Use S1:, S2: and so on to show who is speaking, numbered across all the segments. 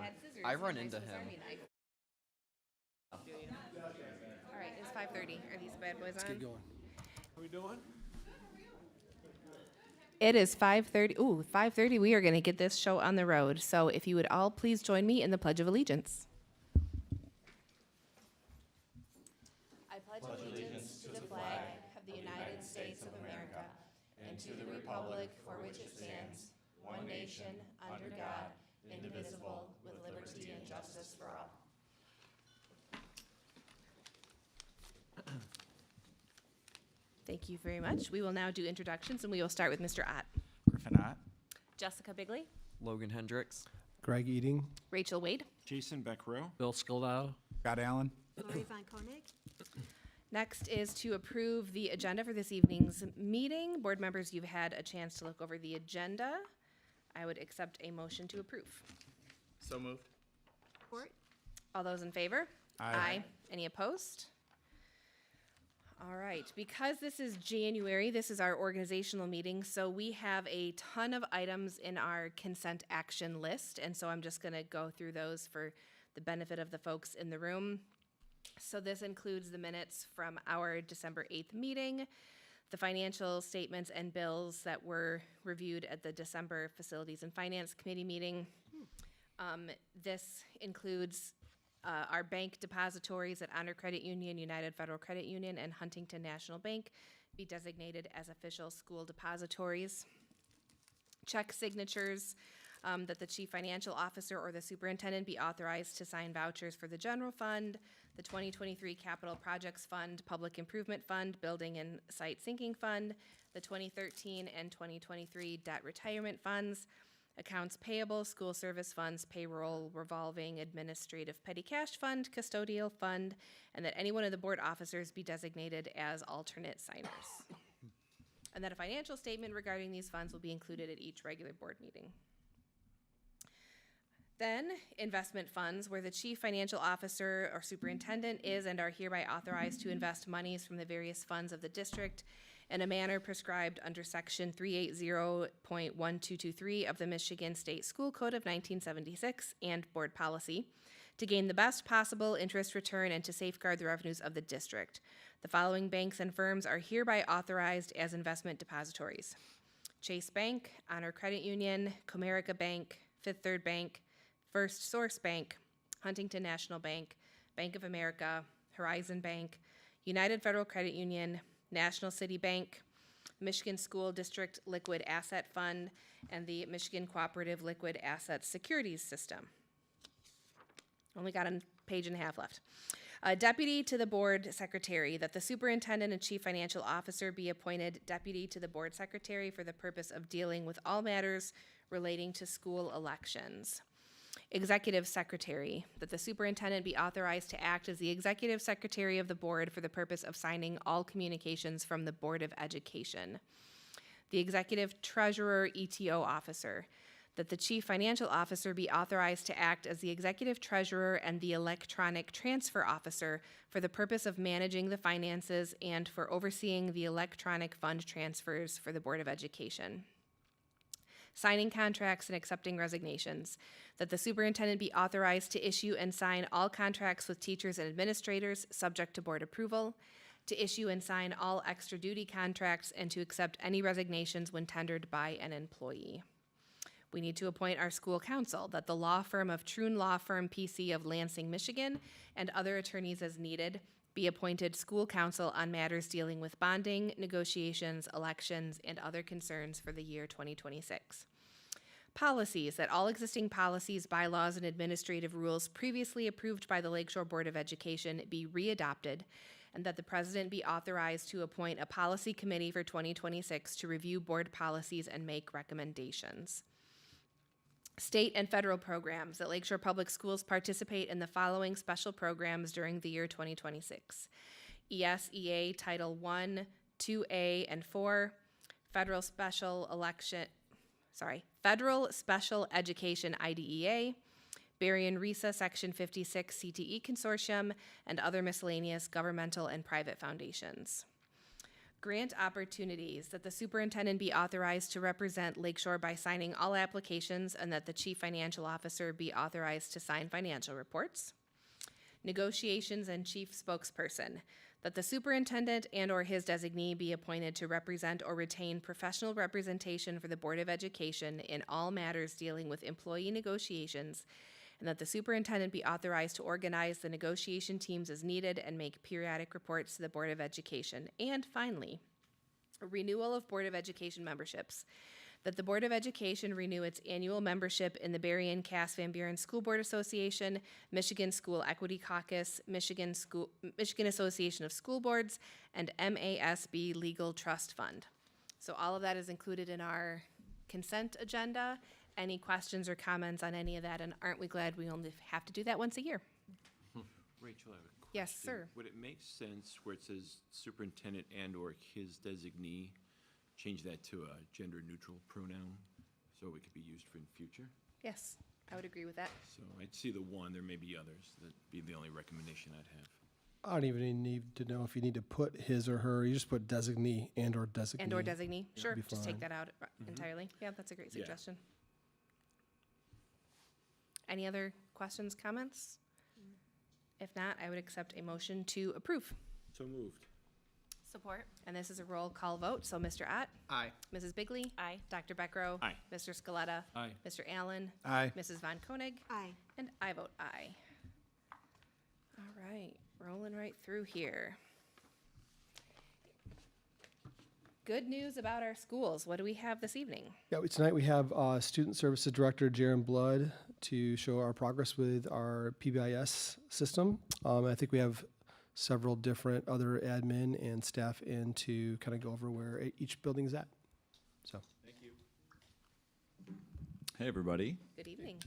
S1: I had scissors.
S2: I run
S1: and my
S2: into
S1: Swiss
S2: him.
S1: Army knife. All right, it's 5:30. Are these bad boys
S3: Let's
S1: on?
S3: get going.
S4: What are we doing?
S1: It is 5:30. Ooh, 5:30. We are going to get this show on the road. So if you would all please join me in the Pledge of Allegiance. I pledge allegiance to the flag of the United States of America and to the republic for which it stands, one nation, under God, indivisible, with liberty and justice for all. Thank you very much. We will now do introductions, and we will start with Mr. Ott.
S5: Griffin Ott.
S1: Jessica Bigley,
S2: Logan Hendricks.
S3: Greg Eating.
S1: Rachel Wade.
S4: Jason Beckrow.
S6: Bill Skoldow.
S5: Scott Allen.
S7: Lori Von Koenig.
S1: Next is to approve the agenda for this evening's meeting. Board members, you've had a chance to look over the agenda. I would accept a motion to approve.
S5: So moved.
S7: Support.
S1: All those in favor?
S5: Aye.
S1: Any opposed? All right, because this is January, this is our organizational meeting, so we have a ton of items in our consent action list, and so I'm just gonna go through those for the benefit of the folks in the room. So this includes the minutes from our December 8th meeting, the financial statements and bills that were reviewed at the December Facilities and Finance Committee meeting. This includes our bank depositories at Honor Credit Union, United Federal Credit Union, and Huntington National Bank be designated as official school depositories. Check signatures, that the chief financial officer or the superintendent be authorized to sign vouchers for the general fund, the 2023 capital projects fund, public improvement fund, building and site sinking fund, the 2013 and 2023 debt retirement funds, accounts payable, school service funds, payroll, revolving, administrative petty cash fund, custodial fund, and that any one of the board officers be designated as alternate signers. And that a financial statement regarding these funds will be included at each regular board meeting. Then, investment funds, where the chief financial officer or superintendent is and are hereby authorized to invest monies from the various funds of the district in a manner prescribed under section 380.1223 of the Michigan State School Code of 1976 and board policy to gain the best possible interest return and to safeguard the revenues of the district. The following banks and firms are hereby authorized as investment depositories: Chase Bank, Honor Credit Union, Comerica Bank, Fifth Third Bank, First Source Bank, Huntington National Bank, Bank of America, Horizon Bank, United Federal Credit Union, National City Bank, Michigan School District Liquid Asset Fund, and the Michigan Cooperative Liquid Asset Securities System. Only got a page and a half left. Deputy to the board secretary, that the superintendent and chief financial officer be appointed deputy to the board secretary for the purpose of dealing with all matters relating to school elections. Executive secretary, that the superintendent be authorized to act as the executive secretary of the board for the purpose of signing all communications from the Board of Education. The executive treasurer ETO officer, that the chief financial officer be authorized to act as the executive treasurer and the electronic transfer officer for the purpose of managing the finances and for overseeing the electronic fund transfers for the Board of Education. Signing contracts and accepting resignations, that the superintendent be authorized to issue and sign all contracts with teachers and administrators subject to board approval, to issue and sign all extra duty contracts, and to accept any resignations when tendered by an employee. We need to appoint our school counsel, that the law firm of Troon Law Firm PC of Lansing, Michigan, and other attorneys as needed be appointed school counsel on matters dealing with bonding, negotiations, elections, and other concerns for the year 2026. Policies, that all existing policies, bylaws, and administrative rules previously approved by the Lakeshore Board of Education be readopted, and that the president be authorized to appoint a policy committee for 2026 to review board policies and make recommendations. State and federal programs, that Lakeshore Public Schools participate in the following special programs during the year 2026. ESEA Title I, 2A, and 4, Federal Special Education IDEA, Berrien RESA Section 56 CTE Consortium, and other miscellaneous governmental and private foundations. Grant opportunities, that the superintendent be authorized to represent Lakeshore by signing all applications and that the chief financial officer be authorized to sign financial reports. Negotiations and chief spokesperson, that the superintendent and/or his designee be appointed to represent or retain professional representation for the Board of Education in all matters dealing with employee negotiations, and that the superintendent be authorized to organize the negotiation teams as needed and make periodic reports to the Board of Education. And finally, a renewal of Board of Education memberships, that the Board of Education renew its annual membership in the Berrien Cass Van Buren School Board Association, Michigan School Equity Caucus, Michigan Association of School Boards, and MASB Legal Trust Fund. So all of that is included in our consent agenda. Any questions or comments on any of that? And aren't we glad we only have to do that once a year?
S4: Rachel, I have a question.
S1: Yes, sir.
S4: Would it make sense where it says superintendent and/or his designee, change that to a gender-neutral pronoun so it could be used for in future?
S1: Yes, I would agree with that.
S4: So I'd see the one, there may be others. That'd be the only recommendation I'd have.
S2: I don't even need to know if you need to put his or her. You just put designee and/or designee.
S1: And/or designee. Sure,
S2: be
S1: just take
S2: fine.
S1: that out entirely. Yeah, that's a great
S4: Yeah.
S1: suggestion. Any other questions, comments? If not, I would accept a motion to approve.
S4: So moved.
S1: Support. And this is a roll call vote, so Mr. Ott?
S5: Aye.
S1: Mrs. Bigley? Aye. Dr. Beckrow?
S4: Aye.
S1: Mr. Scaletta?
S4: Aye.
S1: Mr. Allen?
S5: Aye.
S1: Mrs. Von Koenig?
S7: Aye.
S1: And I vote aye. All right, rolling right through here. Good news about our schools. What do we have this evening?
S2: Yeah, tonight we have Student Services Director Jaron Blood to show our progress with our PBIS system. I think we have several different other admin and staff in to kind of go over where each building is at. So,
S3: Hey, everybody.
S1: Good evening.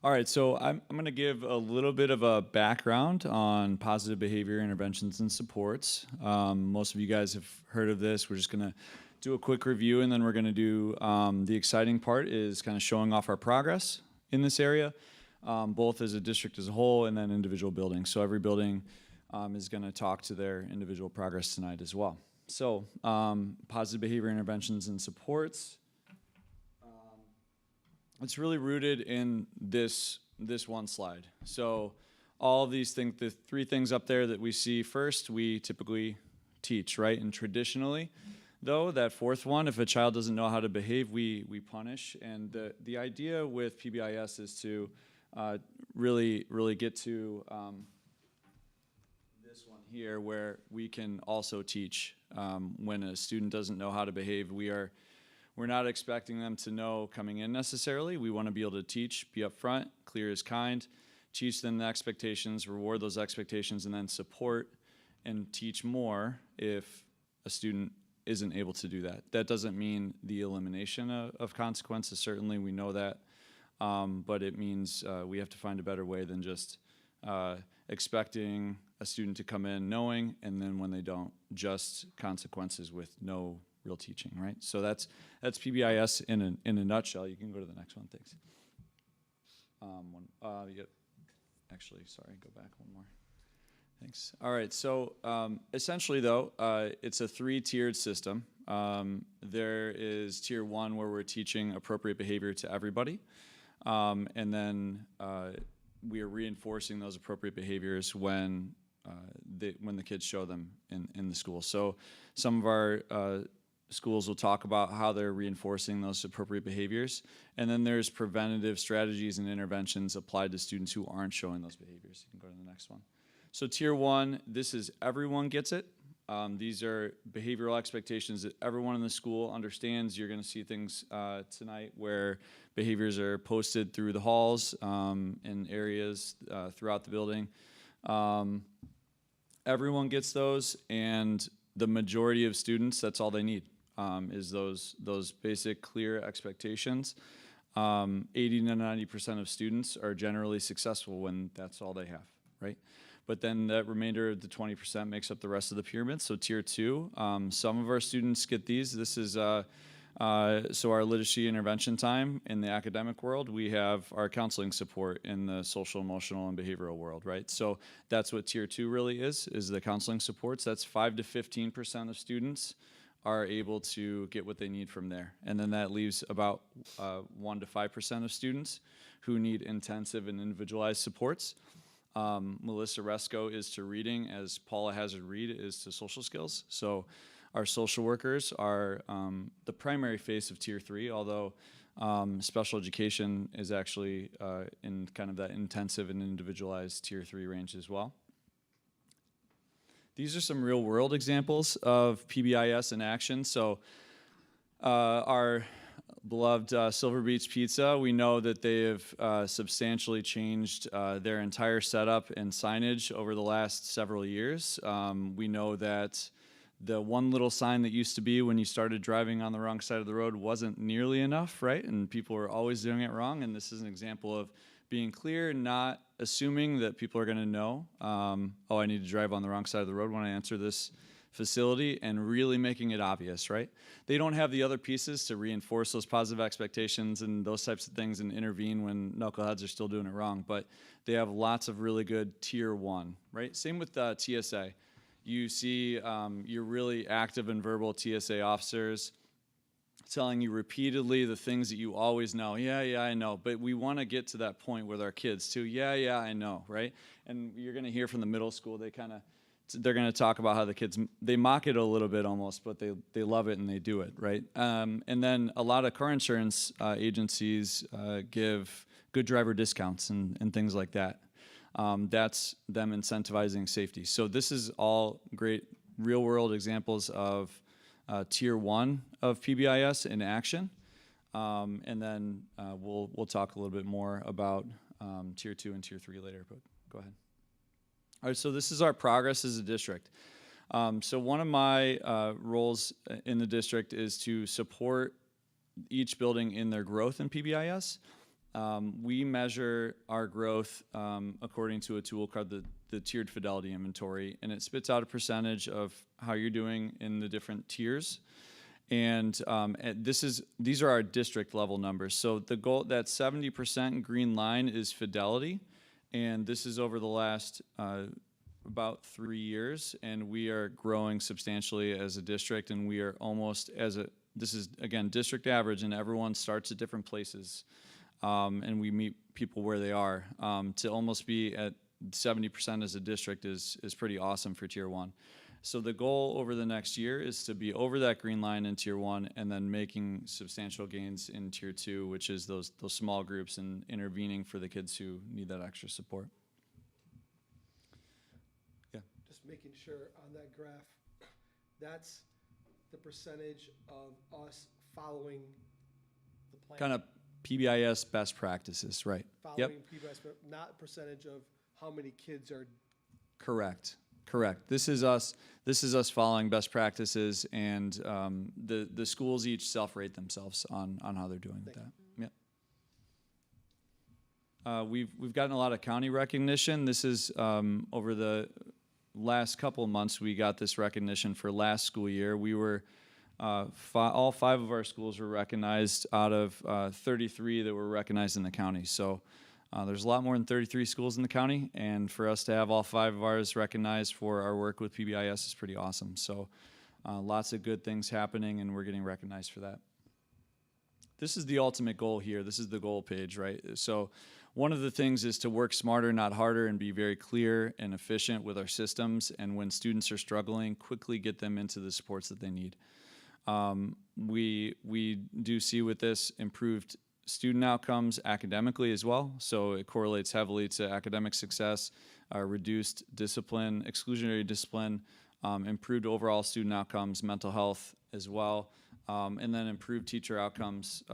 S3: All right, so I'm going to give a little bit of a background on positive behavior interventions and supports. Most of you guys have heard of this. We're just going to do a quick review, and then we're going to do the exciting part is kind of showing off our progress in this area, both as a district as a whole and then individual buildings. So every building is going to talk to their individual progress tonight as well. So positive behavior interventions and supports. It's really rooted in this one slide. So all of these things, the three things up there that we see first, we typically teach, right? And traditionally, though, that fourth one, if a child doesn't know how to behave, we punish. And the idea with PBIS is to really get to this one here, where we can also teach when a student doesn't know how to behave. We're not expecting them to know coming in necessarily. We want to be able to teach, be upfront, clear as kind, teach them the expectations, reward those expectations, and then support and teach more if a student isn't able to do that. That doesn't mean the elimination of consequences. Certainly, we know that, but it means we have to find a better way than just expecting a student to come in knowing, and then when they don't, just consequences with no real teaching, right? So that's PBIS in a nutshell. You can go to the next one, thanks. Actually, sorry, go back one more. Thanks. All right, so essentially though, it's a 3-tiered system. There is tier 1 where we're teaching appropriate behavior to everybody. And then we are reinforcing those appropriate behaviors when the kids show them in the school. So some of our schools will talk about how they're reinforcing those appropriate behaviors. And then there's preventative strategies and interventions applied to students who aren't showing those behaviors. You can go to the next one. So tier 1, this is everyone gets it. These are behavioral expectations that everyone in the school understands. You're going to see things tonight where behaviors are posted through the halls in areas throughout the building. Everyone gets those, and the majority of students, that's all they need, is those basic, clear expectations. 80 to 90% of students are generally successful when that's all they have, right? But then that remainder of the 20% makes up the rest of the pyramid. So tier 2, some of our students get these. This is So our literacy intervention time in the academic world, we have our counseling support in the social, emotional, and behavioral world, right? So that's what Tier 2 really is the counseling supports. That's 5 to 15% of students are able to get what they need from there. And then that leaves about 1 to 5% of students who need intensive and individualized supports. Melissa Resco is to reading as Paula Hazard-Reed is to social skills. So our social workers are the primary face of Tier 3, although special education is actually in kind of that intensive and individualized Tier 3 range as well. These are some real world examples of PBIS in action. So our beloved Silver Beach Pizza, we know that they have substantially changed their entire setup and signage over the last several years. We know that the one little sign that used to be when you started driving on the wrong side of the road wasn't nearly enough, right? And people were always doing it wrong. And this is an example of being clear, not assuming that people are going to know, oh, I need to drive on the wrong side of the road when I enter this facility, and really making it obvious, right? They don't have the other pieces to reinforce those positive expectations and those types of things and intervene when knuckleheads are still doing it wrong. But they have lots of really good Tier 1, right? Same with TSA. You see your really active and verbal TSA officers telling you repeatedly the things that you always know. Yeah, I know. But we want to get to that point with our kids too. Yeah, I know, right? And you're going to hear from the middle school, they're going to talk about how the kids, they mock it a little bit almost, but they love it and they do it, right? And then a lot of car insurance agencies give good driver discounts and things like that. That's them incentivizing safety. So this is all great real world examples of Tier 1 of PBIS in action. And then we'll talk a little bit more about Tier 2 and Tier 3 later, but go ahead. All right, so this is our progress as a district. So one of my roles in the district is to support each building in their growth in PBIS. We measure our growth according to a tool called the Tiered Fidelity Inventory, and it spits out a percentage of how you're doing in the different tiers. And these are our district level numbers. So the goal, that 70% green line is fidelity, and this is over the last about 3 years, and we are growing substantially as a district, and we are almost this is again district average, and everyone starts at different places. And we meet people where they are. To almost be at 70% as a district is pretty awesome for Tier 1. So the goal over the next year is to be over that green line in Tier 1 and then making substantial gains in Tier 2, which is those small groups and intervening for the kids who need that extra support. Yeah.
S2: Just making sure on that graph, that's the percentage of us following the plan.
S3: Kind of PBIS best practices, right?
S2: Following PBIS, but not percentage of how many kids are.
S3: Correct. This is us following best practices, and the schools each self-rate themselves on how they're doing with that. Yep. We've gotten a lot of county recognition. This is over the last couple of months we got this recognition for last school year. We were all 5 of our schools were recognized out of 33 that were recognized in the county. So there's a lot more than 33 schools in the county, and for us to have all 5 of ours recognized for our work with PBIS is pretty awesome. So lots of good things happening, and we're getting recognized for that. This is the ultimate goal here. This is the goal page, right? So one of the things is to work smarter, not harder, and be very clear and efficient with our systems, and when students are struggling, quickly get them into the supports that they need. We do see with this improved student outcomes academically as well, so it correlates heavily to academic success, reduced discipline, exclusionary discipline, improved overall student outcomes, mental health as well, and then improved teacher outcomes,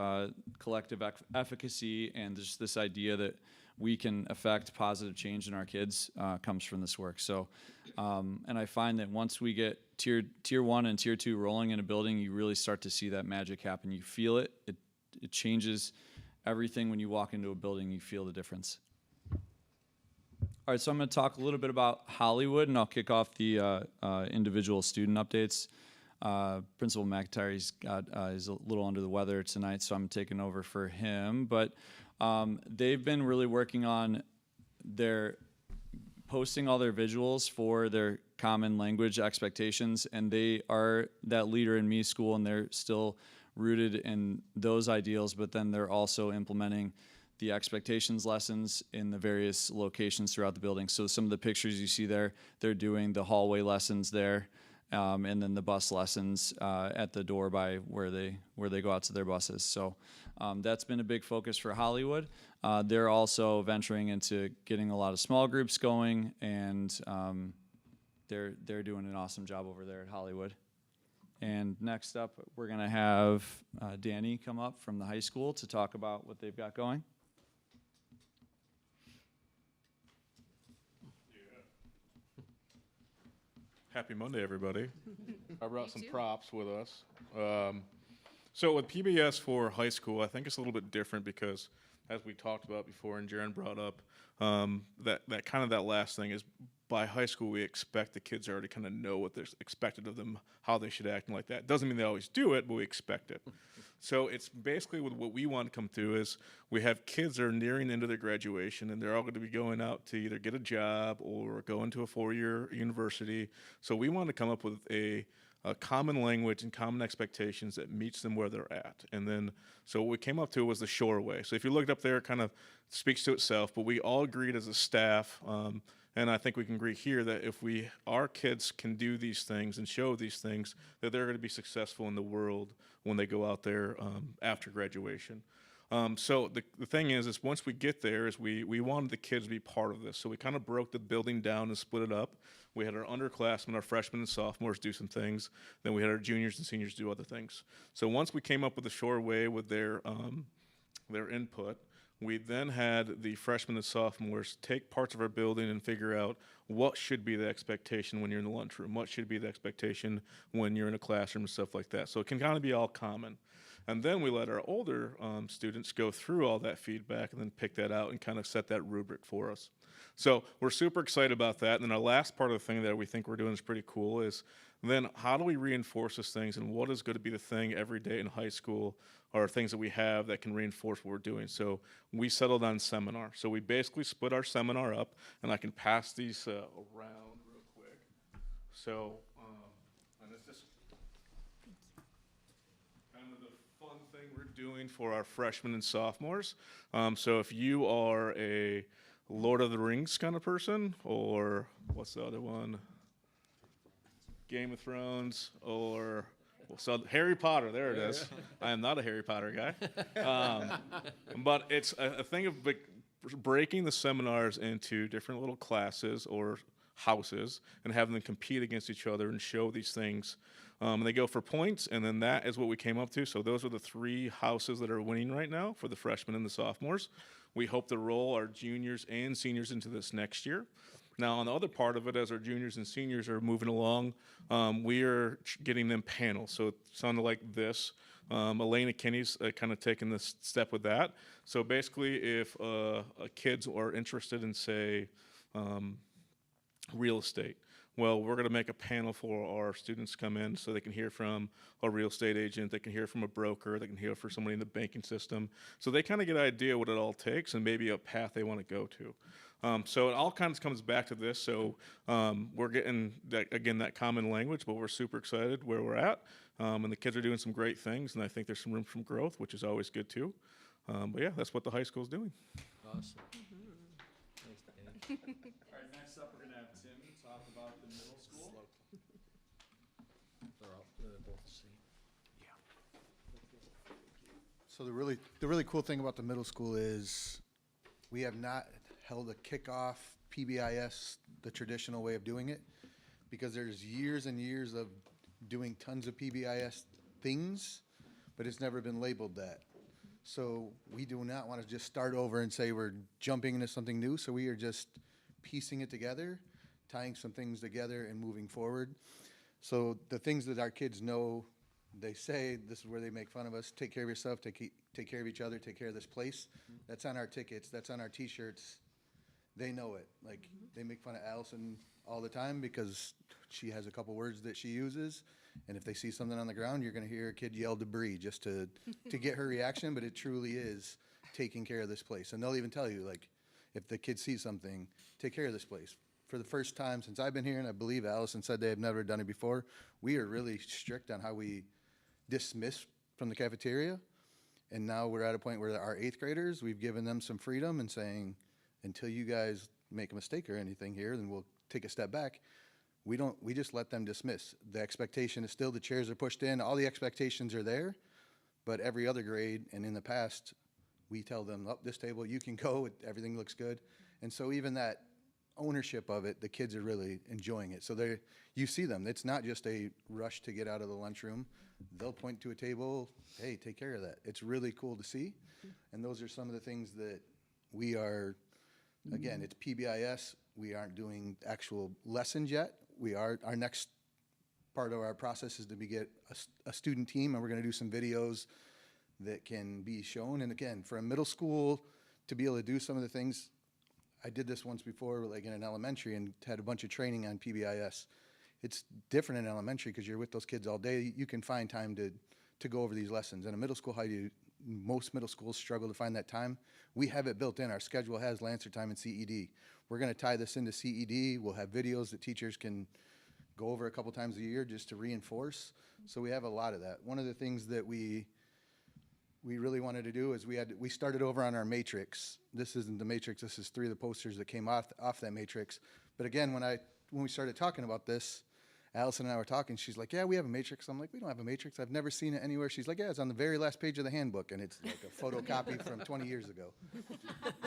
S3: collective efficacy, and just this idea that we can affect positive change in our kids comes from this work. So, and I find that once we get tier 1 and tier 2 rolling in a building, you really start to see that magic happen. You feel it. It changes everything when you walk into a building. You feel the difference. All right, so I'm going to talk a little bit about Hollywood, and I'll kick off the individual student updates. Principal McIntyre's is a little under the weather tonight, so I'm taking over for him. But they've been really working on their posting all their visuals for their common language expectations, and they are that leader in me school, and they're still rooted in those ideals, but then they're also implementing the expectations lessons in the various locations throughout the building. So some of the pictures you see there, they're doing the hallway lessons there, and then the bus lessons at the door by where they go out to their buses. So that's been a big focus for Hollywood. They're also venturing into getting a lot of small groups going, and they're doing an awesome job over there at Hollywood. And next up, we're going to have Danny come up from the high school to talk about what they've got going.
S6: Happy Monday, everybody. I brought some props with us. So with PBS for high school, I think it's a little bit different because, as we talked about before and Jaron brought up, that last thing is by high school, we expect the kids already kind of know what there's expected of them, how they should act and like that. Doesn't mean they always do it, but we expect it. So it's basically what we want to come through is we have kids that are nearing the end of their graduation, and they're all going to be going out to either get a job or go into a 4-year university. So we want to come up with a common language and common expectations that meets them where they're at. And then, so what we came up to was the Shore Way. So if you looked up there, it kind of speaks to itself, but we all agreed as a staff, and I think we can agree here that if our kids can do these things and show these things, that they're going to be successful in the world when they go out there after graduation. So the thing is once we get there, is we wanted the kids to be part of this. So we kind of broke the building down and split it up. We had our underclassmen, our freshmen and sophomores do some things. Then we had our juniors and seniors do other things. So once we came up with the Shore Way with their input, we then had the freshmen and sophomores take parts of our building and figure out what should be the expectation when you're in the lunchroom, what should be the expectation when you're in a classroom and stuff like that. So it can kind of be all common. And then we let our older students go through all that feedback and then pick that out and kind of set that rubric for us. So we're super excited about that. And then our last part of the thing that we think we're doing is pretty cool is then how do we reinforce these things, and what is going to be the thing every day in high school are things that we have that can reinforce what we're doing. So we settled on seminar. So we basically split our seminar up, and I can pass these around real quick. So, and it's just kind of the fun thing we're doing for our freshmen and sophomores. So if you are a Lord of the Rings kind of person, or what's the other one? Game of Thrones, or so Harry Potter, there it is. I am not a Harry Potter guy. But it's a thing of breaking the seminars into different little classes or houses and having them compete against each other and show these things. And they go for points, and then that is what we came up to. So those are the 3 houses that are winning right now for the freshmen and the sophomores. We hope to roll our juniors and seniors into this next year. Now, on the other part of it, as our juniors and seniors are moving along, we are getting them panels. So it sounded like this. Elena Kinney's kind of taking this step with that. So basically, if kids are interested in, say, real estate, well, we're going to make a panel for our students to come in so they can hear from a real estate agent, they can hear from a broker, they can hear from somebody in the banking system. So they kind of get an idea what it all takes and maybe a path they want to go to. So it all kind of comes back to this. So we're getting, that common language, but we're super excited where we're at. And the kids are doing some great things, and I think there's some room for growth, which is always good too. But yeah, that's what the high school is doing.
S3: Awesome. Thanks, Danny. All right, next up, we're going to have Tim talk about the middle school.
S8: They're both the same. So the really cool thing about the middle school is we have not held a kickoff PBIS the traditional way of doing it, because there's years and years of doing tons of PBIS things, but it's never been labeled that. So we do not want to just start over and say we're jumping into something new. So we are just piecing it together, tying some things together and moving forward. So the things that our kids know, they say, this is where they make fun of us: take care of yourself, take care of each other, take care of this place. That's on our tickets, that's on our t-shirts, they know it. Like, they make fun of Allison all the time because she has a couple words that she uses. And if they see something on the ground, you're going to hear a kid yell debris just to get her reaction. But it truly is taking care of this place. And they'll even tell you, like, if the kid sees something, take care of this place. For the first time since I've been here, and I believe Allison said they have never done it before, we are really strict on how we dismiss from the cafeteria. And now we're at a point where our 8th graders, we've given them some freedom and saying, until you guys make a mistake or anything here, then we'll take a step back. We just let them dismiss. The expectation is still the chairs are pushed in, all the expectations are there, but every other grade, and in the past, we tell them, up this table, you can go, everything looks good. And so even that ownership of it, the kids are really enjoying it. So you see them, it's not just a rush to get out of the lunchroom. They'll point to a table, hey, take care of that. It's really cool to see. And those are some of the things that we are, again, it's PBIS. We aren't doing actual lessons yet. Our next part of our process is to get a student team, and we're going to do some videos that can be shown. And again, for a middle school to be able to do some of the things, I did this once before, like in an elementary, and had a bunch of training on PBIS. It's different in elementary because you're with those kids all day. You can find time to go over these lessons. In a middle school, most middle schools struggle to find that time. We have it built in. Our schedule has Lancer time and CED. We're going to tie this into CED. We'll have videos that teachers can go over a couple times a year just to reinforce. So we have a lot of that. One of the things that we really wanted to do is we started over on our matrix. This isn't the matrix. This is 3 of the posters that came off that matrix. But again, when we started talking about this, Allison and I were talking. She's like, yeah, we have a matrix. I'm like, we don't have a matrix. I've never seen it anywhere. She's like, yeah, it's on the very last page of the handbook, and it's like a photocopy from 20 years ago.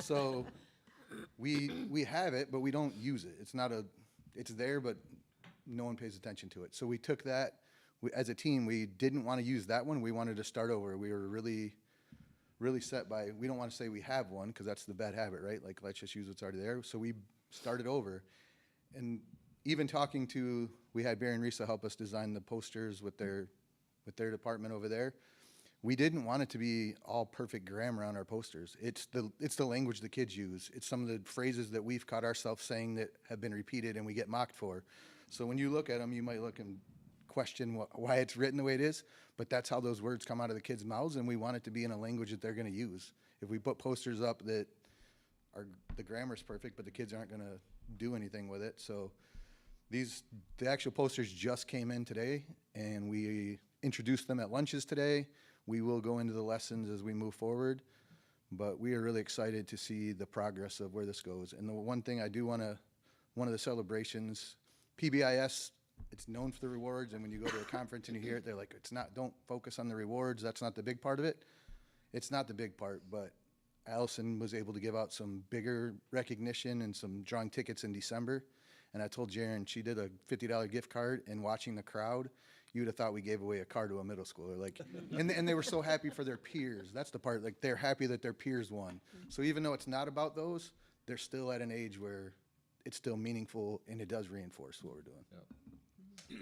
S8: So we have it, but we don't use it. It's there, but no one pays attention to it. So we took that. As a team, we didn't want to use that one. We wanted to start over. We were really, really set by, we don't want to say we have one because that's the bad habit, right? Like, let's just use what's already there. So we started over. And even talking to, we had Barry and Risa help us design the posters with their department over there. We didn't want it to be all perfect grammar on our posters. It's the language the kids use. It's some of the phrases that we've caught ourselves saying that have been repeated and we get mocked for. So when you look at them, you might look and question why it's written the way it is, but that's how those words come out of the kids' mouths, and we want it to be in a language that they're going to use. If we put posters up that the grammar's perfect, but the kids aren't going to do anything with it. So the actual posters just came in today, and we introduced them at lunches today. We will go into the lessons as we move forward, but we are really excited to see the progress of where this goes. And the one thing I do want to, one of the celebrations, PBIS, it's known for the rewards, and when you go to a conference and you hear it, they're like, don't focus on the rewards, that's not the big part of it. It's not the big part, but Allison was able to give out some bigger recognition and some drawing tickets in December. And I told Jaren, she did a $50 gift card, and watching the crowd, you would have thought we gave away a car to a middle schooler. Like, and they were so happy for their peers. That's the part, like, they're happy that their peers won. So even though it's not about those, they're still at an age where it's still meaningful, and it does reinforce what we're doing.
S7: Yeah.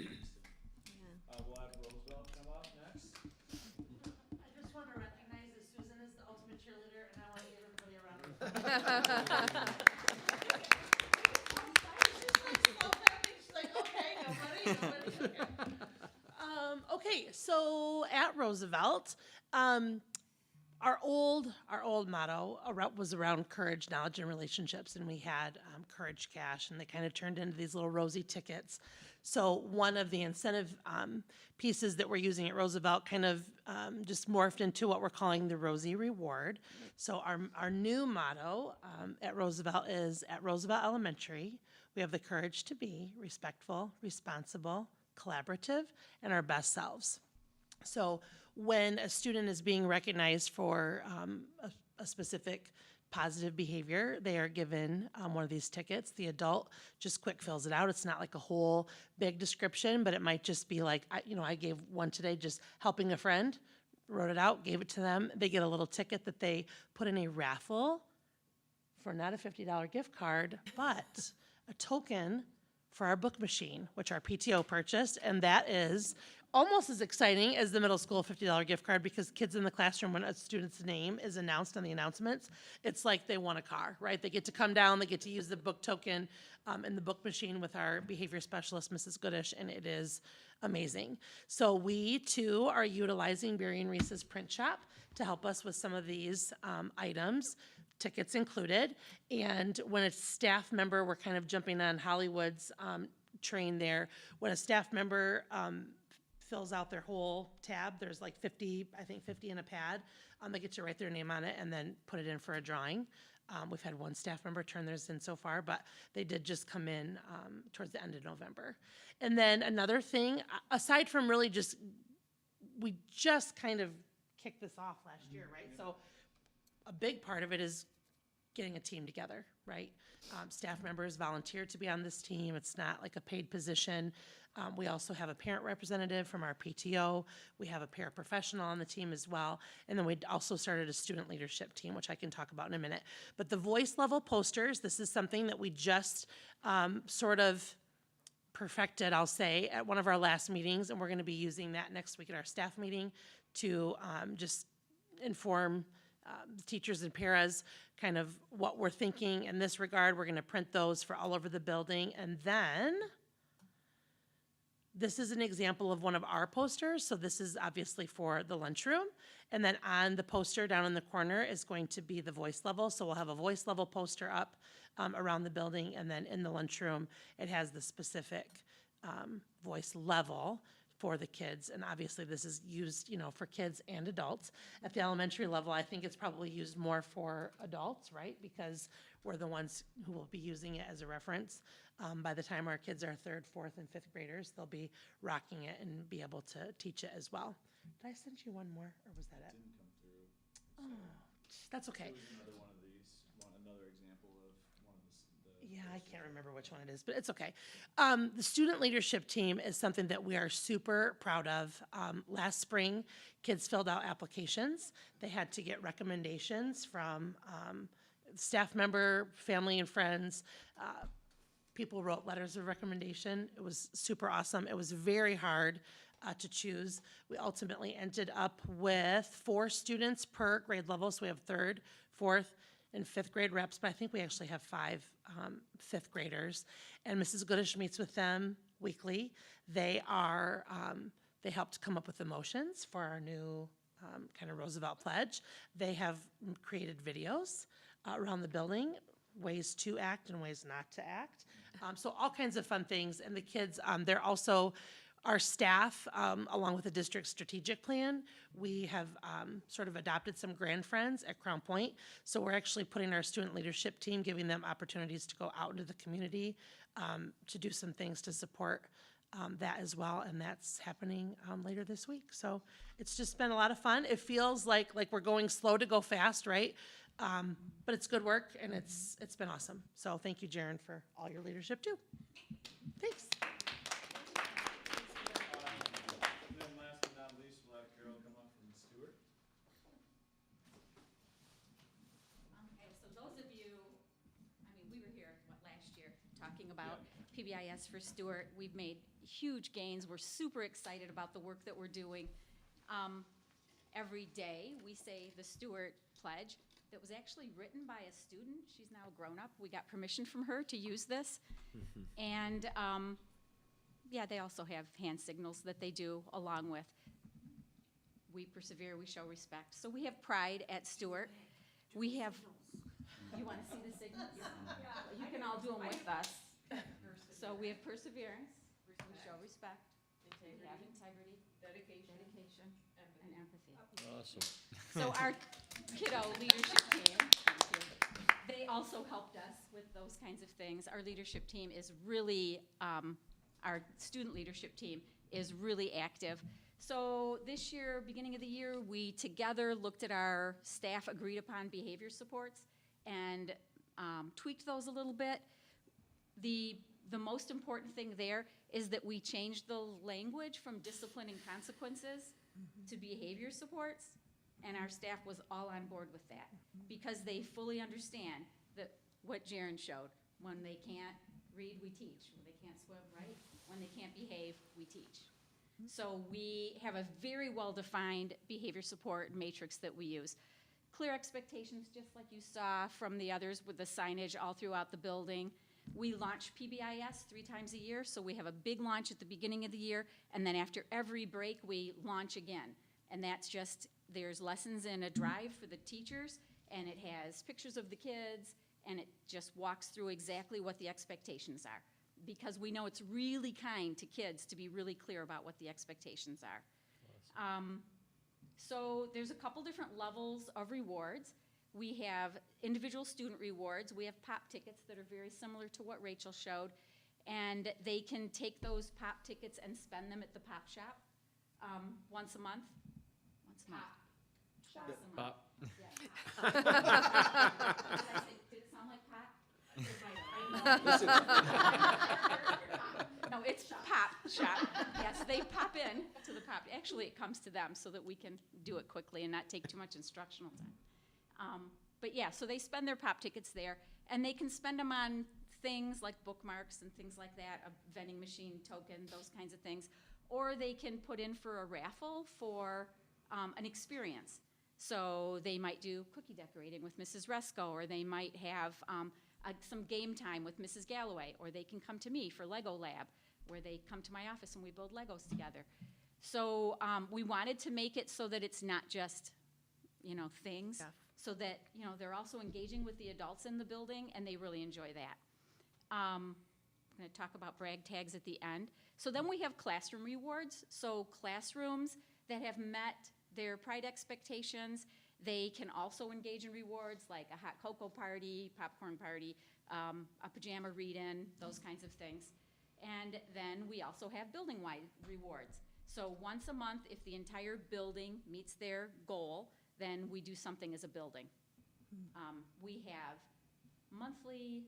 S3: We'll have Roosevelt come up next.
S9: I just want to recognize that Susan is the ultimate cheerleader, and I want to give everybody a round of applause. She's like, okay, nobody. Okay, so at Roosevelt, our old motto was around courage, knowledge, and relationships, and we had Courage Cash, and they kind of turned into these little rosy tickets. So one of the incentive pieces that we're using at Roosevelt kind of just morphed into what we're calling the Rosie Reward. So our new motto at Roosevelt is, at Roosevelt Elementary, we have the courage to be respectful, responsible, collaborative, and our best selves. So when a student is being recognized for a specific positive behavior, they are given one of these tickets. The adult just quick fills it out. It's not like a whole big description, but it might just be like, I gave one today, just helping a friend, wrote it out, gave it to them. They get a little ticket that they put in a raffle for not a $50 gift card, but a token for our book machine, which our PTO purchased, and that is almost as exciting as the middle school $50 gift card, because kids in the classroom, when a student's name is announced on the announcements, it's like they won a car, right? They get to come down, they get to use the book token in the book machine with our behavior specialist, Mrs. Goodish, and it is amazing. So we too are utilizing Barry and Reese's print shop to help us with some of these items, tickets included. And when a staff member, we're kind of jumping on Hollywood's train there. When a staff member fills out their whole tab, there's like 50, I think 50 in a pad. They get to write their name on it and then put it in for a drawing. We've had one staff member turn theirs in so far, but they did just come in towards the end of November. And then another thing, aside from really just, we just kind of kicked this off last year, right? So a big part of it is getting a team together, right? Staff members volunteered to be on this team. It's not like a paid position. We also have a parent representative from our PTO. We have a paraprofessional on the team as well. And then we also started a student leadership team, which I can talk about in a minute. But the voice level posters, this is something that we just sort of perfected, I'll say, at one of our last meetings. And we're going to be using that next week at our staff meeting to just inform the teachers and paras kind of what we're thinking in this regard. We're going to print those for all over the building. And then this is an example of one of our posters. So this is obviously for the lunchroom. And then on the poster down in the corner is going to be the voice level. So we'll have a voice level poster up around the building. And then in the lunchroom, it has the specific voice level for the kids. And obviously this is used, you know, for kids and adults. At the elementary level, I think it's probably used more for adults, right? Because we're the ones who will be using it as a reference. By the time our kids are 3rd, 4th, and 5th graders, they'll be rocking it and be able to teach it as well. Did I send you one more, or was that it?
S3: Didn't come through.
S9: Oh, that's okay.
S3: There was another one of these, another example of one of the.
S9: Yeah, I can't remember which one it is, but it's okay. The student leadership team is something that we are super proud of. Last spring, kids filled out applications. They had to get recommendations from staff member, family and friends. People wrote letters of recommendation. It was super awesome. It was very hard to choose. We ultimately ended up with 4 students per grade level. So we have 3rd, 4th, and 5th grade reps, but I think we actually have 5 5th graders. And Mrs. Goodish meets with them weekly. They are, they helped come up with the motions for our new kind of Roosevelt pledge. They have created videos around the building, ways to act and ways not to act. So all kinds of fun things. And the kids, they're also our staff, along with the district strategic plan. We have sort of adopted some grand friends at Crown Point. So we're actually putting our student leadership team, giving them opportunities to go out into the community to do some things to support that as well. And that's happening later this week. So it's just been a lot of fun. It feels like we're going slow to go fast, right? But it's good work, and it's been awesome. So thank you, Jaren, for all your leadership too. Thanks.
S3: And then last but not least, we'll have Carol come up from Stewart.
S10: Okay, so those of you, I mean, we were here, last year, talking about PBIS for Stewart. We've made huge gains. We're super excited about the work that we're doing. Every day, we say the Stewart Pledge that was actually written by a student. She's now a grown-up. We got permission from her to use this. And, yeah, they also have hand signals that they do along with we persevere, we show respect. So we have pride at Stewart. We have, you want to see the signals? You can all do them with us. So we have perseverance, we show respect, we have integrity, dedication, and empathy.
S4: Awesome.
S10: So our kiddo leadership team, they also helped us with those kinds of things. Our leadership team is really, our student leadership team is really active. So this year, beginning of the year, we together looked at our staff agreed upon behavior supports and tweaked those a little bit. The most important thing there is that we changed the language from discipline and consequences to behavior supports, and our staff was all on board with that because they fully understand that what Jaren showed. When they can't read, we teach. When they can't swim, right? When they can't behave, we teach. So we have a very well-defined behavior support matrix that we use. Clear expectations, just like you saw from the others with the signage all throughout the building. We launch PBIS 3 times a year, so we have a big launch at the beginning of the year, and then after every break, we launch again. And that's just, there's lessons in a drive for the teachers, and it has pictures of the kids, and it just walks through exactly what the expectations are. Because we know it's really kind to kids to be really clear about what the expectations are. So there's a couple different levels of rewards. We have individual student rewards. We have pop tickets that are very similar to what Rachel showed. And they can take those pop tickets and spend them at the pop shop once a month. Once a month. Shops a month.
S5: Pop.
S10: Yeah, pop. Did it sound like pop? No, it's pop shop. Yes, they pop in to the pop. Actually, it comes to them so that we can do it quickly and not take too much instructional time. But yeah, so they spend their pop tickets there, and they can spend them on things like bookmarks and things like that, a vending machine token, those kinds of things. Or they can put in for a raffle for an experience. So they might do cookie decorating with Mrs. Resco, or they might have some game time with Mrs. Galloway, or they can come to me for Lego Lab, where they come to my office and we build Legos together. So we wanted to make it so that it's not just, things, so that, they're also engaging with the adults in the building, and they really enjoy that. I'm going to talk about brag tags at the end. So then we have classroom rewards. So classrooms that have met their Pride expectations, they can also engage in rewards like a hot cocoa party, popcorn party, a pajama read-in, those kinds of things. And then we also have building-wide rewards. So once a month, if the entire building meets their goal, then we do something as a building. We have monthly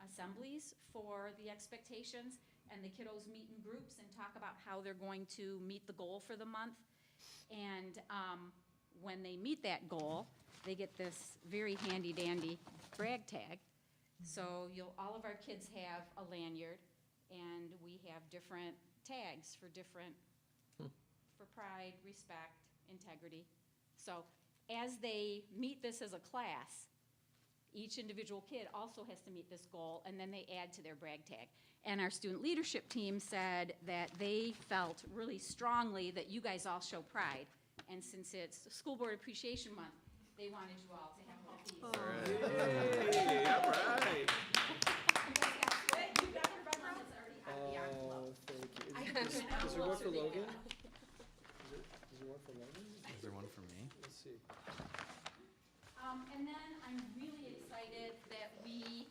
S10: assemblies for the expectations, and the kiddos meet in groups and talk about how they're going to meet the goal for the month. And when they meet that goal, they get this very handy-dandy brag tag. So all of our kids have a lanyard, and we have different tags for for pride, respect, integrity. So as they meet this as a class, each individual kid also has to meet this goal, and then they add to their brag tag. And our student leadership team said that they felt really strongly that you guys all show pride. And since it's School Board Appreciation Month, they wanted you all to have one of these.
S5: Hey, all right.
S10: You got your red one that's already on the envelope.
S2: Thank you. Is there one for Logan? Is there one for Logan?
S5: Is there one for me?
S2: Let's see.
S10: And then I'm really excited that we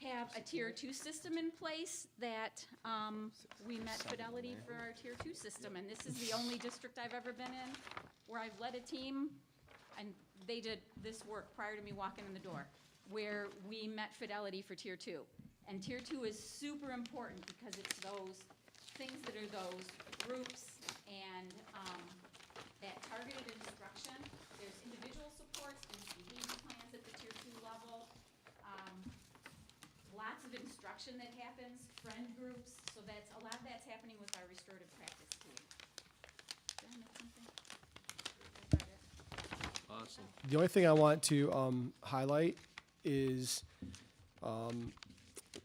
S10: have a Tier 2 system in place, that we met Fidelity for our Tier 2 system. And this is the only district I've ever been in where I've led a team, and they did this work prior to me walking in the door, where we met Fidelity for Tier 2. And Tier 2 is super important because it's those things that are those groups and that targeted instruction. There's individual supports, there's behavior plans at the Tier 2 level. Lots of instruction that happens, friend groups, so a lot of that's happening with our restorative practice team. Did I miss something?
S5: Awesome.
S2: The only thing I want to highlight is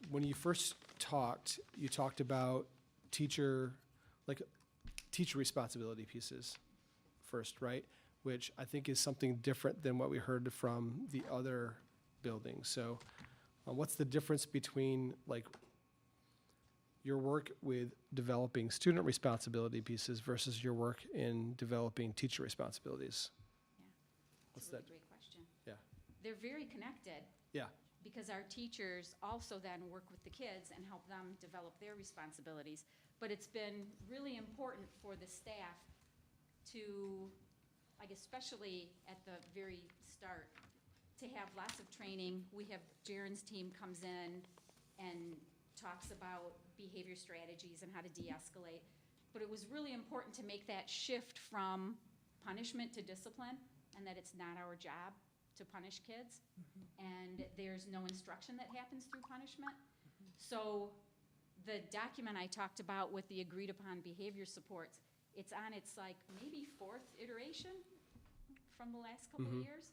S2: when you first talked, you talked about teacher responsibility pieces first, right? Which I think is something different than what we heard from the other buildings. So what's the difference between your work with developing student responsibility pieces versus your work in developing teacher responsibilities?
S10: That's
S2: What's
S10: a really
S2: that?
S10: great question.
S2: Yeah.
S10: They're very connected.
S2: Yeah.
S10: Because our teachers also then work with the kids and help them develop their responsibilities. But it's been really important for the staff to, especially at the very start, to have lots of training. We have Jaren's team comes in and talks about behavior strategies and how to de-escalate. But it was really important to make that shift from punishment to discipline, and that it's not our job to punish kids. And there's no instruction that happens through punishment. So the document I talked about with the agreed upon behavior supports, it's on its like maybe 4th iteration from the last couple of years.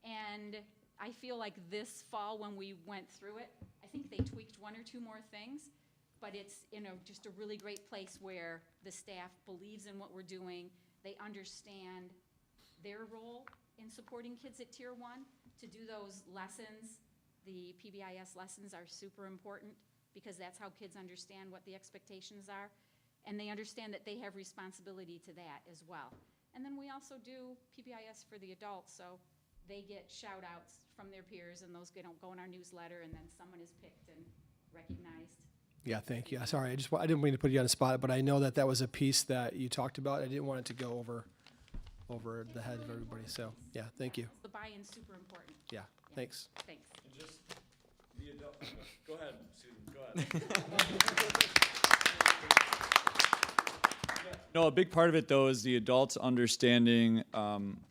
S10: And I feel like this fall when we went through it, I think they tweaked 1 or 2 more things, but it's in just a really great place where the staff believes in what we're doing. They understand their role in supporting kids at Tier 1. To do those lessons, the PBIS lessons are super important because that's how kids understand what the expectations are. And they understand that they have responsibility to that as well. And then we also do PBIS for the adults, so they get shout outs from their peers and those go in our newsletter, and then someone is picked and recognized.
S2: Yeah, thank you. Sorry, I didn't mean to put you on the spot, but I know that was a piece that you talked about. I didn't want it to go over the head of everybody. So yeah, thank you.
S10: The buy-in's super important.
S2: Yeah, thanks.
S10: Thanks.
S3: Just the adult. Go ahead, Susan. Go ahead. No, a big part of it though is the adults understanding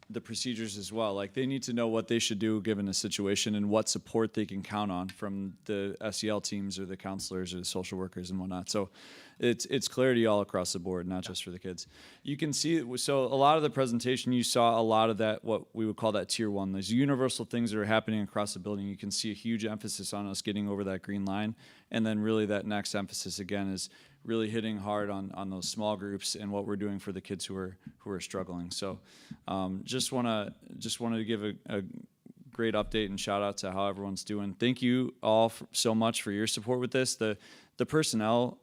S3: the procedures as well. Like they need to know what they should do given a situation and what support they can count on from the SEL teams or the counselors or the social workers and whatnot. So it's clarity all across the board, not just for the kids. You can see, so a lot of the presentation, you saw a lot of that, what we would call that Tier 1. Those universal things that are happening across the building. You can see a huge emphasis on us getting over that green line. And then really that next emphasis again is really hitting hard on those small groups and what we're doing for the kids who are struggling. So just wanted to give a great update and shout out to how everyone's doing. Thank you all so much for your support with this. The personnel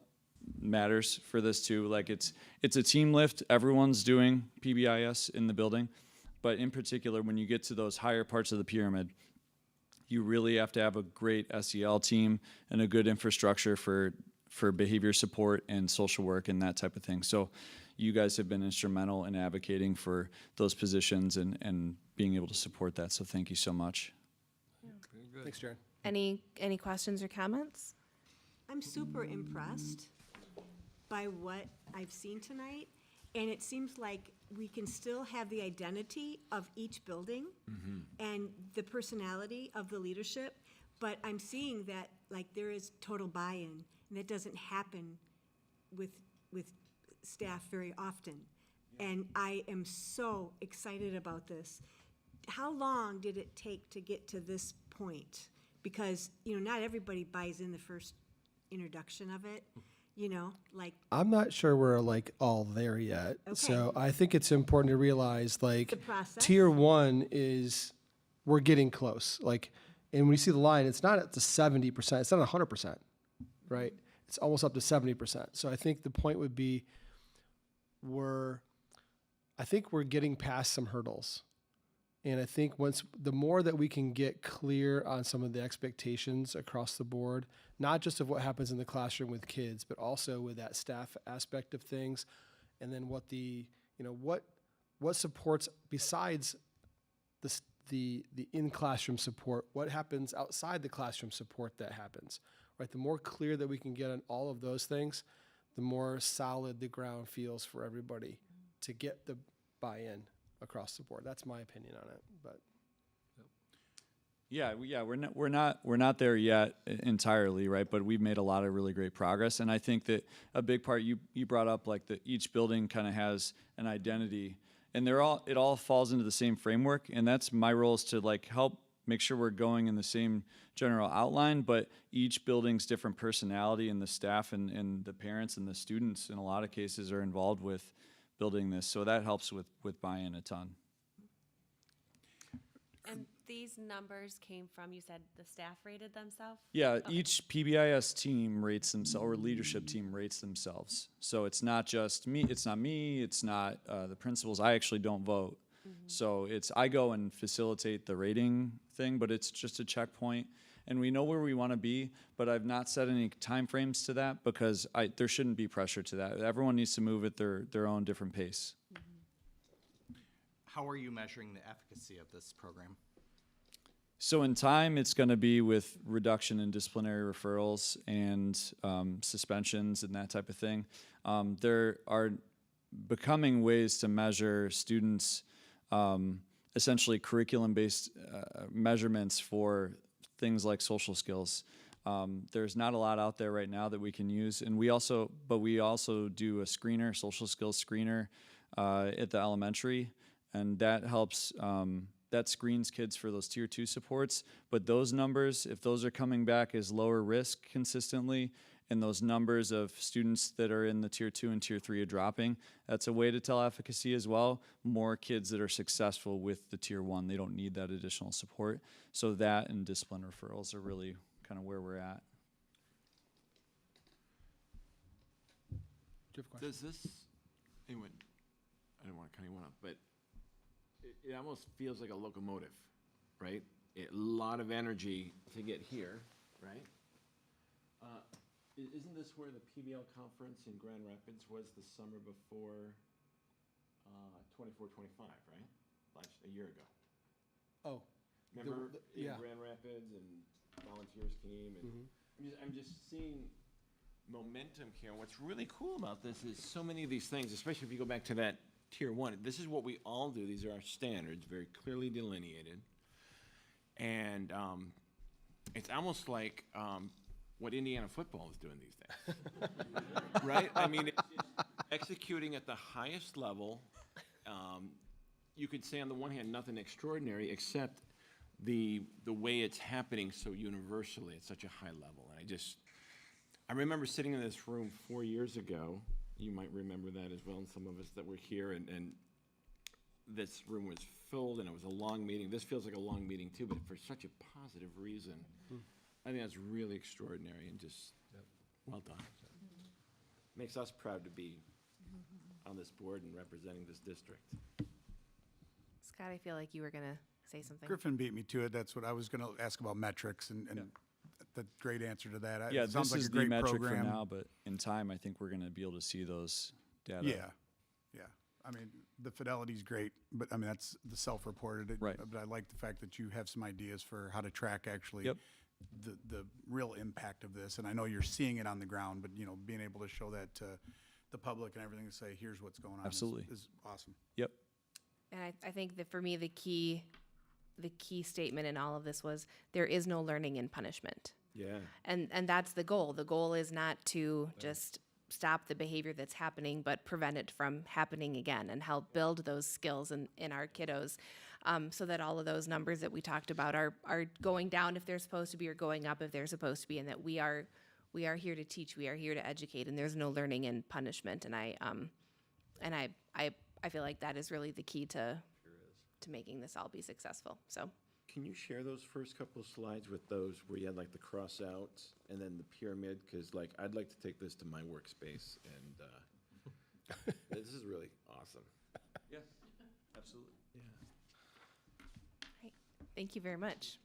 S3: matters for this too. Like it's a team lift. Everyone's doing PBIS in the building, but in particular when you get to those higher parts of the pyramid, you really have to have a great SEL team and a good infrastructure for behavior support and social work and that type of thing. So you guys have been instrumental in advocating for those positions and being able to support that. So thank you so much.
S2: Thanks, Jared.
S1: Any questions or comments?
S7: I'm super impressed by what I've seen tonight, and it seems like we can still have the identity of each building and the personality of the leadership, but I'm seeing that like there is total buy-in, and that doesn't happen with staff very often. And I am so excited about this. How long did it take to get to this point? Because, not everybody buys in the first introduction of it, like.
S2: I'm not sure we're like all there yet.
S7: Okay.
S2: So I think it's important to realize like
S7: The process.
S2: Tier 1 is, we're getting close. Like, and when you see the line, it's not at the 70%, it's not 100%, right? It's almost up to 70%. So I think the point would be I think we're getting past some hurdles. And I think the more that we can get clear on some of the expectations across the board, not just of what happens in the classroom with kids, but also with that staff aspect of things, and then what what supports besides the in-classroom support, what happens outside the classroom support that happens, right? The more clear that we can get on all of those things, the more solid the ground feels for everybody to get the buy-in across the board. That's my opinion on it. But
S3: we're not there yet entirely, right? But we've made a lot of really great progress, and I think that a big part you brought up, like each building kind of has an identity, and it all falls into the same framework, and that's my role is to like help make sure we're going in the same general outline, but each building's different personality, and the staff and the parents and the students in a lot of cases are involved with building this, so that helps with buy-in a ton.
S11: And these numbers came from, you said the staff rated themselves?
S3: Yeah, each PBIS team rates themselves, or leadership team rates themselves. So it's not just me, it's not the principals. I actually don't vote. So I go and facilitate the rating thing, but it's just a checkpoint. And we know where we want to be, but I've not set any time frames to that because there shouldn't be pressure to that. Everyone needs to move at their own different pace.
S5: How are you measuring the efficacy of this program?
S3: So in time, it's going to be with reduction in disciplinary referrals and suspensions and that type of thing. There are becoming ways to measure students, essentially curriculum-based measurements for things like social skills. There's not a lot out there right now that we can use, and we also do a screener, social skills screener, at the elementary, and that helps. That screens kids for those tier 2 supports. But those numbers, if those are coming back as lower risk consistently, and those numbers of students that are in the tier 2 and tier 3 are dropping, that's a way to tell efficacy as well. More kids that are successful with the tier 1, they don't need that additional support. So that and discipline referrals are really kind of where we're at.
S4: Does this, anyway, I don't want to cut anyone off, but it almost feels like a locomotive, right? A lot of energy to get here, right? Isn't this where the PBL conference in Grand Rapids was the summer before 24-25, right? A year ago.
S2: Oh.
S4: Remember in
S2: yeah.
S4: Grand Rapids and volunteers came and I'm just seeing momentum here. And what's really cool about this is so many of these things, especially if you go back to that tier 1, this is what we all do. These are our standards, very clearly delineated. And it's almost like what Indiana football is doing these days. Right? I mean, it's executing at the highest level. You could say on the one hand, nothing extraordinary, except the way it's happening so universally at such a high level. And I remember sitting in this room 4 years ago. You might remember that as well, and some of us that were here, and this room was filled, and it was a long meeting. This feels like a long meeting too, but for such a positive reason. I think that's really extraordinary and just well done. Makes us proud to be on this board and representing this district.
S1: Scott, I feel like you were going to say something.
S12: Griffin beat me to it. That's what I was going to ask about metrics, and the great answer to that.
S3: Yeah,
S12: it sounds
S3: this
S12: like
S3: is
S12: a great
S3: the metric
S12: program.
S3: for now, but in time, I think we're going to be able to see those data.
S12: Yeah. I mean, the fidelity's great, but I mean, that's the self-reported.
S3: Right.
S12: But I like the fact that you have some ideas for how to track actually the real impact of this. And I know you're seeing it on the ground, but being able to show that to the public and everything, to say, here's what's going on.
S3: Absolutely.
S12: Is awesome.
S3: Yep.
S1: And I think that for me, the key statement in all of this was there is no learning in punishment.
S4: Yeah.
S1: And that's the goal. The goal is not to just stop the behavior that's happening, but prevent it from happening again and help build those skills in our kiddos, so that all of those numbers that we talked about are going down if they're supposed to be, or going up if they're supposed to be, and that we are here to teach, we are here to educate, and there's no learning in punishment. And I feel like that is really the key to making this all be successful. So.
S4: Can you share those first couple of slides with those where you had like the cross outs and then the pyramid? Because like I'd like to take this to my workspace, and this is really awesome.
S3: Yeah, absolutely.
S4: Yeah.
S1: Right. Thank you very much.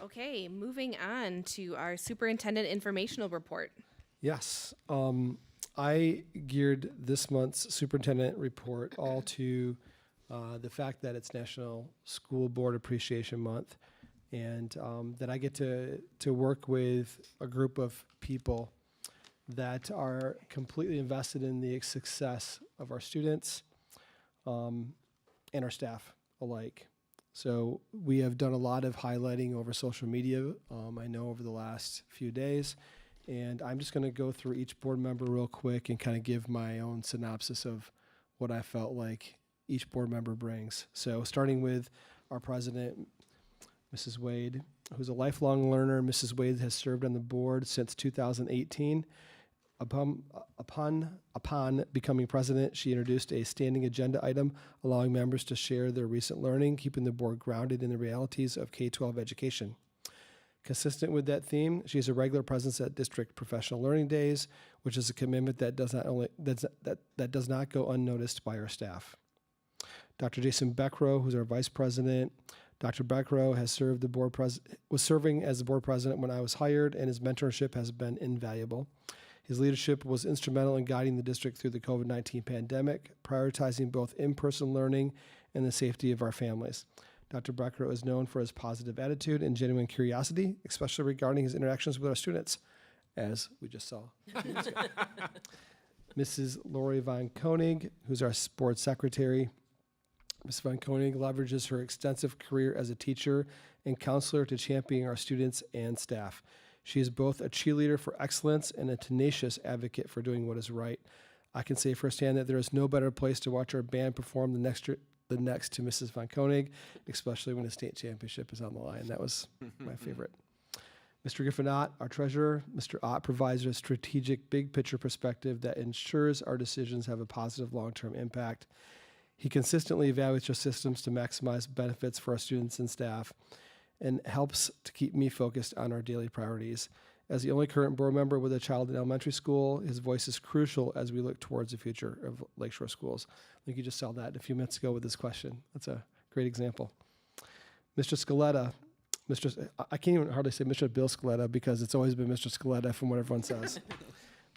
S1: Okay, moving on to our superintendent informational report.
S2: Yes. I geared this month's superintendent report all to the fact that it's National School Board Appreciation Month, and that I get to work with a group of people that are completely invested in the success of our students and our staff alike. So we have done a lot of highlighting over social media, I know, over the last few days. And I'm just going to go through each board member real quick and kind of give my own synopsis of what I felt like each board member brings. So starting with our president, Mrs. Wade, who's a lifelong learner. Mrs. Wade has served on the board since 2018. Upon becoming president, she introduced a standing agenda item allowing members to share their recent learning, keeping the board grounded in the realities of K-12 education. Consistent with that theme, she is a regular presence at District Professional Learning Days, which is a commitment that does not go unnoticed by our staff. Dr. Jason Beckrow, who's our vice president. Dr. Beckrow was serving as the board president when I was hired, and his mentorship has been invaluable. His leadership was instrumental in guiding the district through the COVID-19 pandemic, prioritizing both in-person learning and the safety of our families. Dr. Beckrow is known for his positive attitude and genuine curiosity, especially regarding his interactions with our students, as we just saw. Mrs. Lori Von Koenig, who's our board secretary. Ms. Von Koenig leverages her extensive career as a teacher and counselor to champion our students and staff. She is both a cheerleader for excellence and a tenacious advocate for doing what is right. I can say firsthand that there is no better place to watch our band perform than next to Mrs. Von Koenig, especially when a state championship is on the line. That was my favorite. Mr. Griffin Ott, our treasurer. Mr. Ott provides a strategic, big picture perspective that ensures our decisions have a positive long-term impact. He consistently evaluates our systems to maximize benefits for our students and staff and helps to keep me focused on our daily priorities. As the only current board member with a child in elementary school, his voice is crucial as we look towards the future of Lakeshore schools. I think you just saw that a few minutes ago with this question. That's a great example. Mr. Scaletta, I can't even hardly say Mr. Bill Scaletta because it's always been Mr. Scaletta from what everyone says.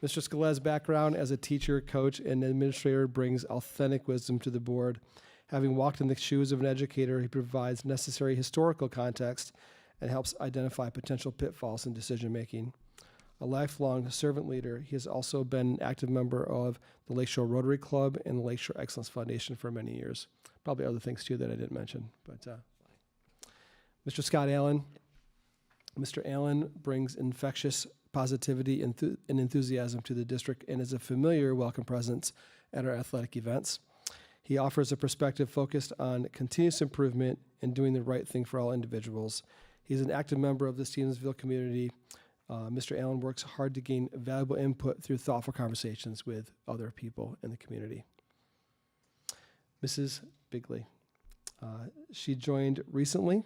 S2: Mr. Scaletta's background as a teacher, coach, and administrator brings authentic wisdom to the board. Having walked in the shoes of an educator, he provides necessary historical context and helps identify potential pitfalls in decision-making. A lifelong servant leader, he has also been an active member of the Lakeshore Rotary Club and the Lakeshore Excellence Foundation for many years. Probably other things, too, that I didn't mention. But Mr. Scott Allen. Mr. Allen brings infectious positivity and enthusiasm to the district and is a familiar, welcome presence at our athletic events. He offers a perspective focused on continuous improvement and doing the right thing for all individuals. He's an active member of the Stevensville community. Mr. Allen works hard to gain valuable input through thoughtful conversations with other people in the community. Mrs. Bigley. She joined recently.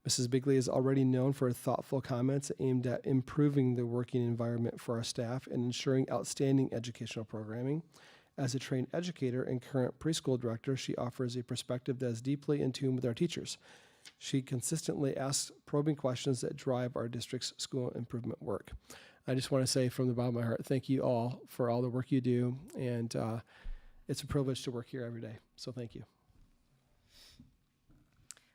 S2: Mrs. Bigley is already known for her thoughtful comments aimed at improving the working environment for our staff and ensuring outstanding educational programming. As a trained educator and current preschool director, she offers a perspective that is deeply in tune with our teachers. She consistently asks probing questions that drive our district's school improvement work. I just want to say from the bottom of my heart, thank you all for all the work you do, and it's a privilege to work here every day, so thank you.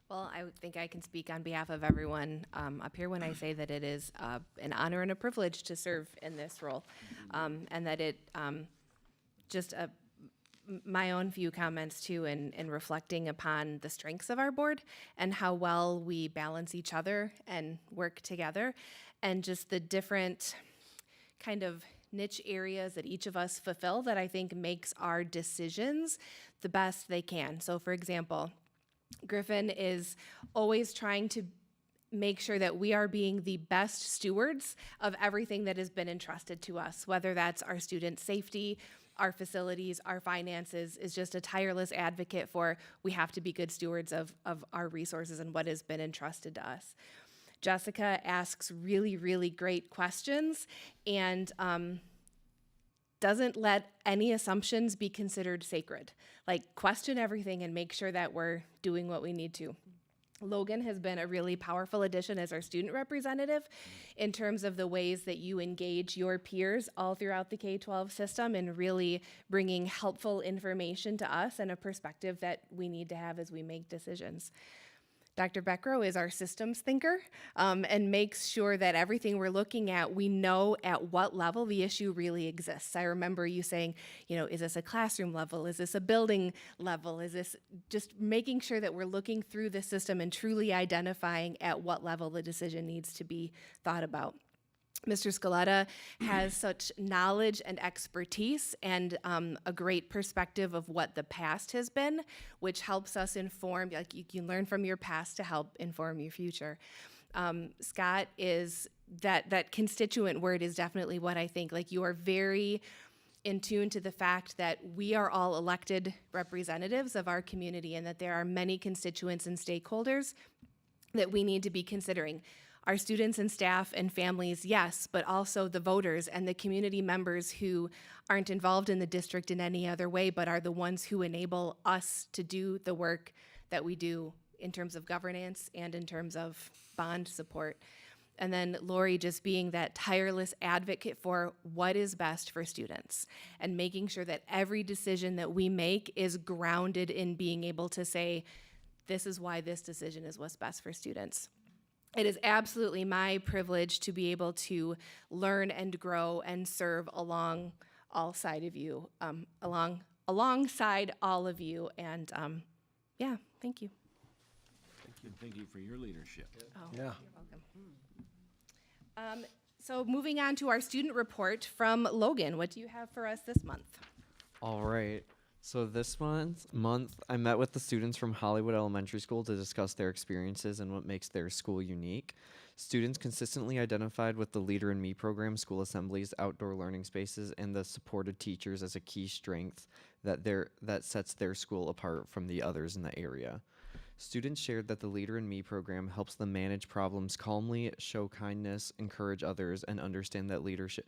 S1: Well, I think I can speak on behalf of everyone up here when I say that it is an honor and a privilege to serve in this role, and that it my own few comments too in reflecting upon the strengths of our board and how well we balance each other and work together, and just the different kind of niche areas that each of us fulfill that I think makes our decisions the best they can. So, for example, Griffin is always trying to make sure that we are being the best stewards of everything that has been entrusted to us, whether that's our student safety, our facilities, our finances, is just a tireless advocate for we have to be good stewards of our resources and what has been entrusted to us. Jessica asks really, really great questions and doesn't let any assumptions be considered sacred. Like, question everything and make sure that we're doing what we need to. Logan has been a really powerful addition as our student representative in terms of the ways that you engage your peers all throughout the K-12 system and really bringing helpful information to us and a perspective that we need to have as we make decisions. Dr. Beckrow is our systems thinker and makes sure that everything we're looking at, we know at what level the issue really exists. I remember you saying, is this a classroom level? Is this a building level? Is this just making sure that we're looking through the system and truly identifying at what level the decision needs to be thought about? Mr. Scaletta has such knowledge and expertise and a great perspective of what the past has been, which helps us inform, like you can learn from your past to help inform your future. Scott is, that constituent word is definitely what I think, like you are very in tune to the fact that we are all elected representatives of our community and that there are many constituents and stakeholders that we need to be considering. Our students and staff and families, yes, but also the voters and the community members who aren't involved in the district in any other way, but are the ones who enable us to do the work that we do in terms of governance and in terms of bond support. And then Lori just being that tireless advocate for what is best for students and making sure that every decision that we make is grounded in being able to say, this is why this decision is what's best for students. It is absolutely my privilege to be able to learn and grow and serve alongside all of you, and Yeah, thank you.
S4: And thank you for your leadership.
S1: Oh,
S2: Yeah.
S1: You're welcome. So moving on to our student report from Logan. What do you have for us this month?
S13: All right. So this month, I met with the students from Hollywood Elementary School to discuss their experiences and what makes their school unique. Students consistently identified with the Leader in Me program, school assemblies, outdoor learning spaces, and the supported teachers as a key strength that sets their school apart from the others in the area. Students shared that the Leader in Me program helps them manage problems calmly, show kindness, encourage others, and understand that leadership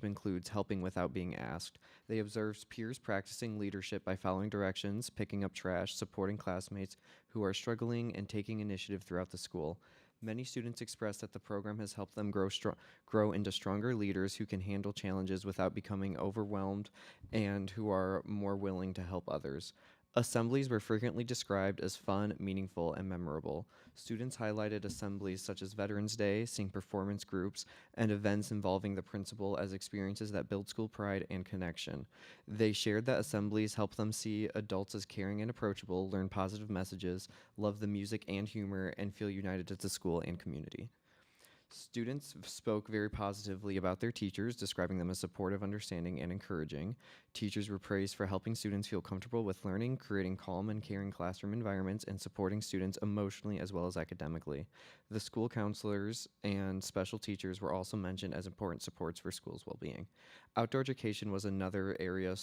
S13: includes helping without being asked. They observed peers practicing leadership by following directions, picking up trash, supporting classmates who are struggling, and taking initiative throughout the school. Many students expressed that the program has helped them grow into stronger leaders who can handle challenges without becoming overwhelmed and who are more willing to help others. Assemblies were frequently described as fun, meaningful, and memorable. Students highlighted assemblies such as Veterans Day, seeing performance groups, and events involving the principal as experiences that build school pride and connection. They shared that assemblies help them see adults as caring and approachable, learn positive messages, love the music and humor, and feel united to the school and community. Students spoke very positively about their teachers, describing them as supportive, understanding, and encouraging. Teachers were praised for helping students feel comfortable with learning, creating calm and caring classroom environments, and supporting students emotionally as well as academically. The school counselors and special teachers were also mentioned as important supports for school's well-being. Outdoor education was another area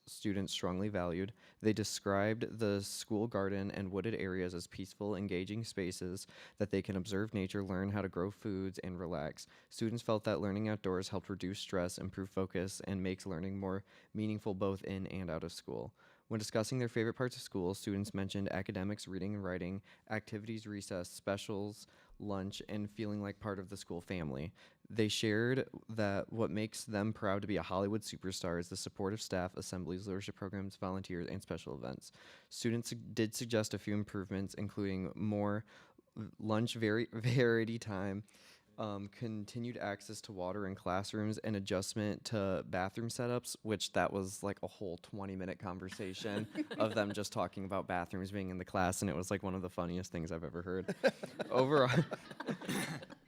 S13: students strongly valued. They described the school garden and wooded areas as peaceful, engaging spaces that they can observe nature, learn how to grow foods, and relax. Students felt that learning outdoors helped reduce stress, improve focus, and makes learning more meaningful both in and out of school. When discussing their favorite parts of school, students mentioned academics, reading and writing, activities, recess, specials, lunch, and feeling like part of the school family. They shared that what makes them proud to be a Hollywood superstar is the supportive staff, assemblies, leadership programs, volunteers, and special events. Students did suggest a few improvements, including more lunch variety time, continued access to water in classrooms, and adjustment to bathroom setups, which that was like a whole 20-minute conversation of them just talking about bathrooms being in the class, and it was like one of the funniest things I've ever heard.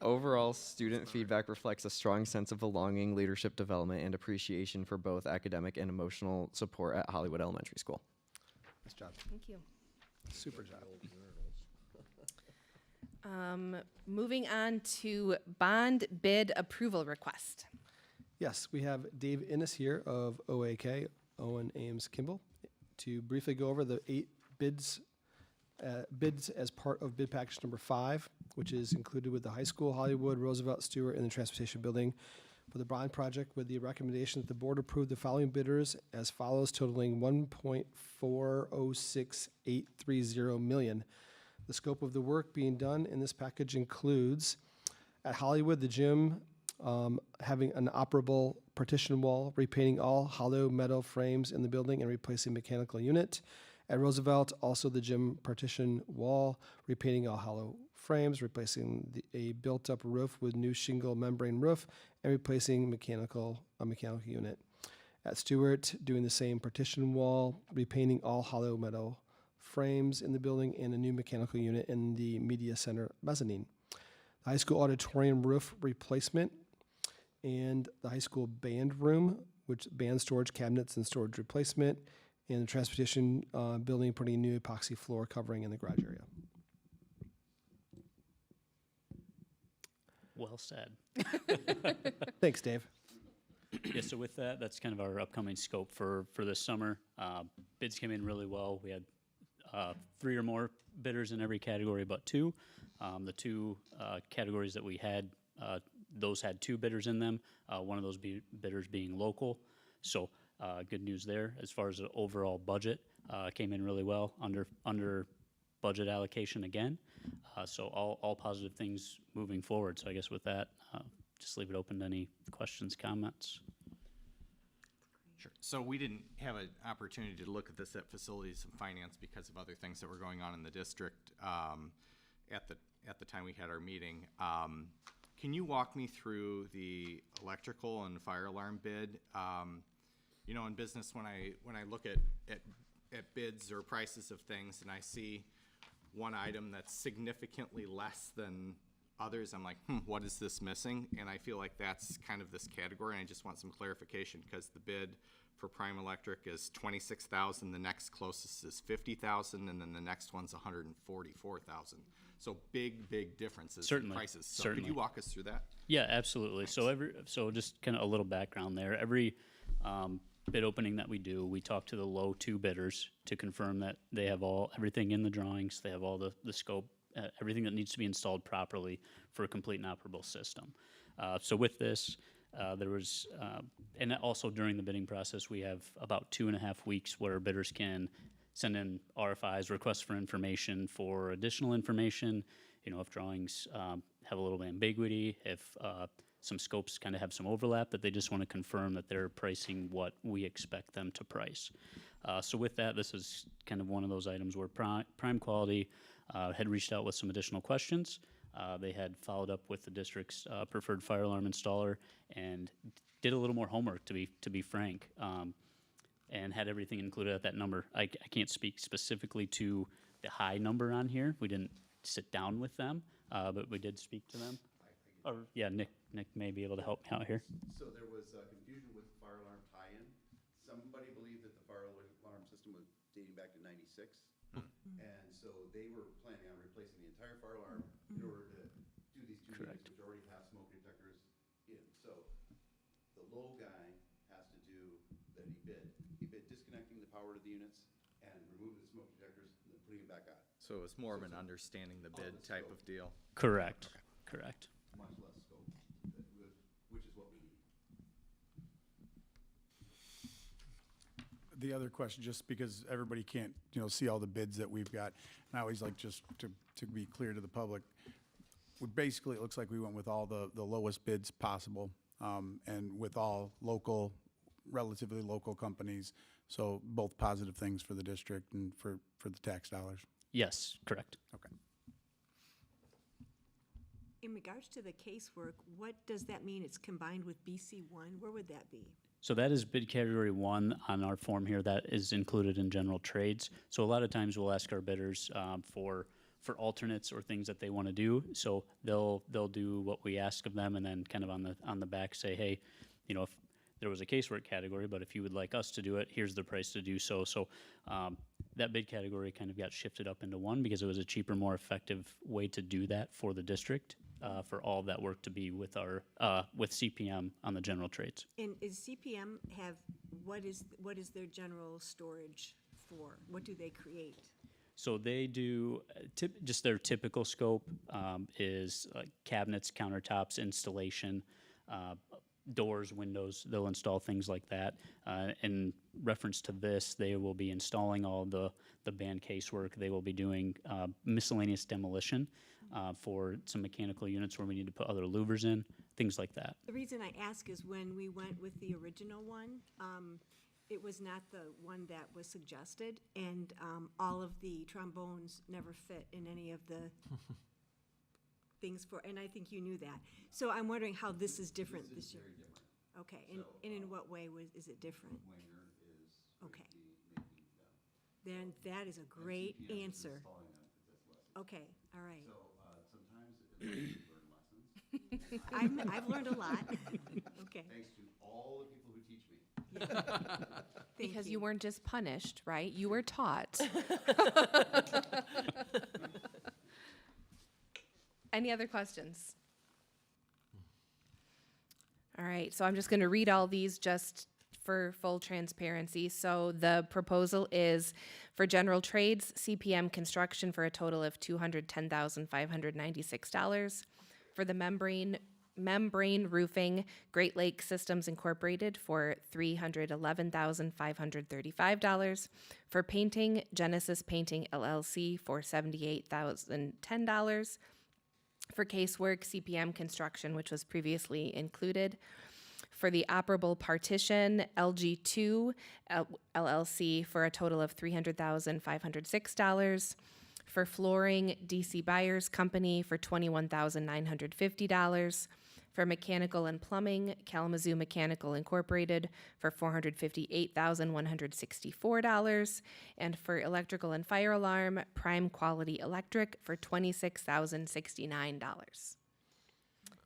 S13: Overall, student feedback reflects a strong sense of belonging, leadership development, and appreciation for both academic and emotional support at Hollywood Elementary School.
S2: Nice job.
S1: Thank you.
S2: Super job.
S1: Moving on to bond bid approval request.
S2: Yes, we have Dave Innes here of OAK, Owen Ames Kimball, to briefly go over the 8 bids as part of bid package number 5, which is included with the high school, Hollywood, Roosevelt, Stewart, and the transportation building for the bond project, with the recommendation that the board approve the following bidders as follows, totaling $1.406830 million. The scope of the work being done in this package includes at Hollywood, the gym having an operable partition wall, repainting all hollow metal frames in the building and replacing mechanical unit. At Roosevelt, also the gym partition wall, repainting all hollow frames, replacing a built-up roof with new shingle membrane roof, and replacing a mechanical unit. At Stewart, doing the same partition wall, repainting all hollow metal frames in the building, and a new mechanical unit in the media center mezzanine. The high school auditorium roof replacement, and the high school band room, which band storage cabinets and storage replacement, and the transportation building, putting new epoxy floor covering in the garage area.
S14: Well said.
S2: Thanks, Dave.
S14: Yeah, so with that, that's kind of our upcoming scope for this summer. Bids came in really well. We had 3 or more bidders in every category but 2. The 2 categories that we had, those had 2 bidders in them, one of those bidders being local. So good news there. As far as the overall budget, came in really well, under budget allocation again. So all positive things moving forward. So I guess with that, just leave it open to any questions, comments.
S5: Sure. So we didn't have an opportunity to look at this at facilities and finance because of other things that were going on in the district at the time we had our meeting. Can you walk me through the electrical and fire alarm bid? You know, in business, when I look at at bids or prices of things, and I see one item that's significantly less than others, I'm like, what is this missing? And I feel like that's kind of this category, and I just want some clarification, because the bid for Prime Electric is 26,000, the next closest is 50,000, and then the next one's 144,000. So big differences in
S14: Certainly,
S5: prices. So
S14: certainly.
S5: could you walk us through that?
S14: Yeah, absolutely. So just kind of a little background there. Every bid opening that we do, we talk to the low two bidders to confirm that they have everything in the drawings, they have all the scope, everything that needs to be installed properly for a complete and operable system. So with this, there was, and also during the bidding process, we have about 2.5 weeks where bidders can send in RFIs, requests for information for additional information. You know, if drawings have a little ambiguity, if some scopes kind of have some overlap, that they just want to confirm that they're pricing what we expect them to price. So with that, this is kind of one of those items where Prime Quality had reached out with some additional questions. They had followed up with the district's preferred fire alarm installer and did a little more homework, to be frank, and had everything included at that number. I can't speak specifically to the high number on here. We didn't sit down with them, but we did speak to them. Or yeah, Nick may be able to help me out here.
S15: So there was confusion with fire alarm tie-in. Somebody believed that the fire alarm system was dating back to '96. And so they were planning on replacing the entire fire alarm in order to do these two units, which already have smoke detectors in. So the low guy has to do that he bid. He bid disconnecting the power to the units and removing the smoke detectors and then putting them back on.
S5: So it was more of an understanding the bid type of deal.
S14: Correct. Correct.
S15: Much less scope, which is what we need.
S12: The other question, just because everybody can't, see all the bids that we've got, and I always like just to be clear to the public, basically, it looks like we went with all the lowest bids possible, and with all local, relatively local companies, so both positive things for the district and for the tax dollars.
S14: Yes, correct.
S12: Okay.
S7: In regards to the casework, what does that mean? It's combined with BC1? Where would that be?
S14: So that is bid category 1 on our form here. That is included in general trades. So a lot of times we'll ask our bidders for alternates or things that they want to do. So they'll do what we ask of them, and then kind of on the back say, hey, if there was a casework category, but if you would like us to do it, here's the price to do so. So that bid category kind of got shifted up into 1 because it was a cheaper, more effective way to do that for the district, for all of that work to be with our with CPM on the general trades.
S7: And is CPM what is their general storage for? What do they create?
S14: So they do just their typical scope is cabinets, countertops, installation, doors, windows. They'll install things like that. In reference to this, they will be installing all the band casework. They will be doing miscellaneous demolition for some mechanical units where we need to put other louvers in, things like that.
S7: The reason I ask is when we went with the original one, it was not the one that was suggested, and all of the trombones never fit in any of the things and I think you knew that. So I'm wondering how this is different this year.
S15: Very different.
S7: Okay, and in what way is it different?
S15: Winger is
S7: Okay.
S15: making them.
S7: Then that is a great
S15: CPM is
S7: answer.
S15: installing them, 'cause that's less.
S7: Okay, all right.
S15: So sometimes it learn lessons.
S7: I've learned a lot. Okay.
S15: Thanks to all the people who teach me.
S1: Because you weren't just punished, right? You were taught. Any other questions? All right, so I'm just going to read all these just for full transparency. So the proposal is for general trades, CPM construction for a total of $210,596. For the membrane roofing, Great Lake Systems Incorporated for $311,535. For painting, Genesis Painting LLC for $78,010. For casework, CPM Construction, which was previously included. For the operable partition, LG2 LLC for a total of $300,506. For flooring, DC Buyers Company for $21,950. For mechanical and plumbing, Kalamazoo Mechanical Incorporated for $458,164. And for electrical and fire alarm, Prime Quality Electric for $26,069.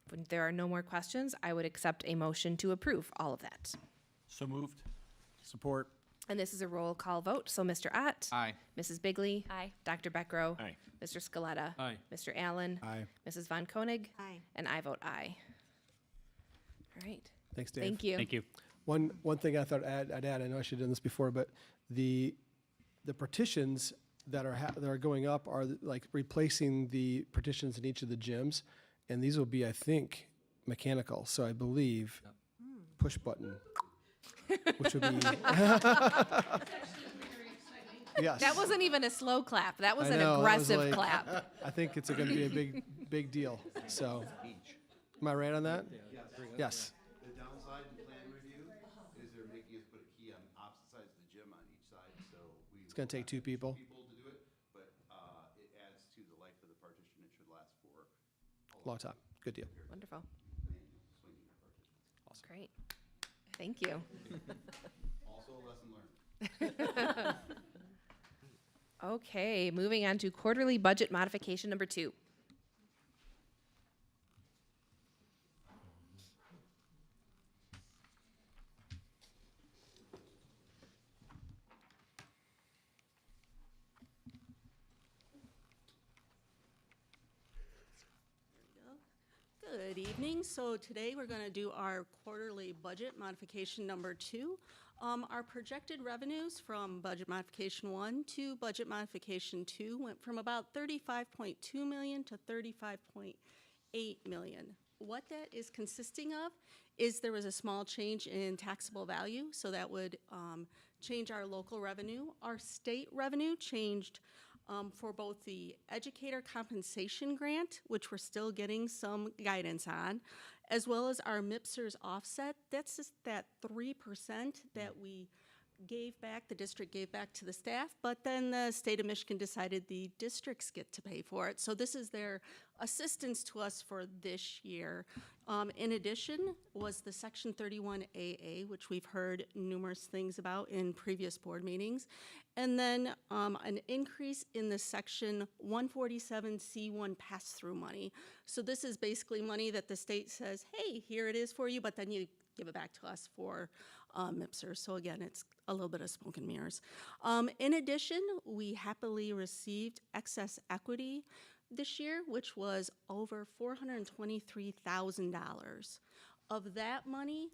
S1: When there are no more questions, I would accept a motion to approve all of that.
S4: So moved.
S12: Support.
S1: And this is a roll call vote. So Mr. Ott?
S5: Aye.
S1: Mrs. Bigley?
S11: Aye.
S1: Dr. Beckrow?
S4: Aye.
S1: Mr. Scaletta?
S4: Aye.
S1: Mr. Allen?
S12: Aye.
S1: Mrs. Von Koenig?
S7: Aye.
S1: And I vote aye. All right.
S2: Thanks, Dave.
S1: Thank you.
S14: Thank you.
S2: One thing I thought I'd add, I know I should have done this before, but the partitions that are going up are like replacing the partitions in each of the gyms, and these will be, I think, mechanical. So I believe push button, which would be yes.
S1: That wasn't even a slow clap. That was
S2: I
S1: an
S2: know, that was
S1: aggressive
S2: like-
S1: clap.
S2: I think it's going to be a big deal. So, am I right on that? Yes.
S15: The downside in plan review is they're making us put a key on opposite sides of the gym on each side, so we.
S2: It's gonna take two people.
S15: People to do it, but, it adds to the life of the partition. It should last for
S2: Long time. Good deal.
S1: Wonderful.
S15: swinging the partition.
S1: Great. Thank you.
S15: Also a lesson learned.
S1: Okay, moving on to quarterly budget modification number 2.
S9: Good evening. So today we're going to do our quarterly budget modification number 2. Our projected revenues from budget modification 1 to budget modification 2 went from about $35.2 million to $35.8 million. What that is consisting of is there was a small change in taxable value, so that would change our local revenue. Our state revenue changed for both the educator compensation grant, which we're still getting some guidance on, as well as our MIPSER's offset. That's just that 3% that we gave back, the district gave back to the staff, but then the state of Michigan decided the districts get to pay for it. So this is their assistance to us for this year. In addition was the Section 31AA, which we've heard numerous things about in previous board meetings. And then an increase in the Section 147C1 pass-through money. So this is basically money that the state says, hey, here it is for you, but then you give it back to us for MIPSR. So again, it's a little bit of smoke and mirrors. In addition, we happily received excess equity this year, which was over $423,000. Of that money,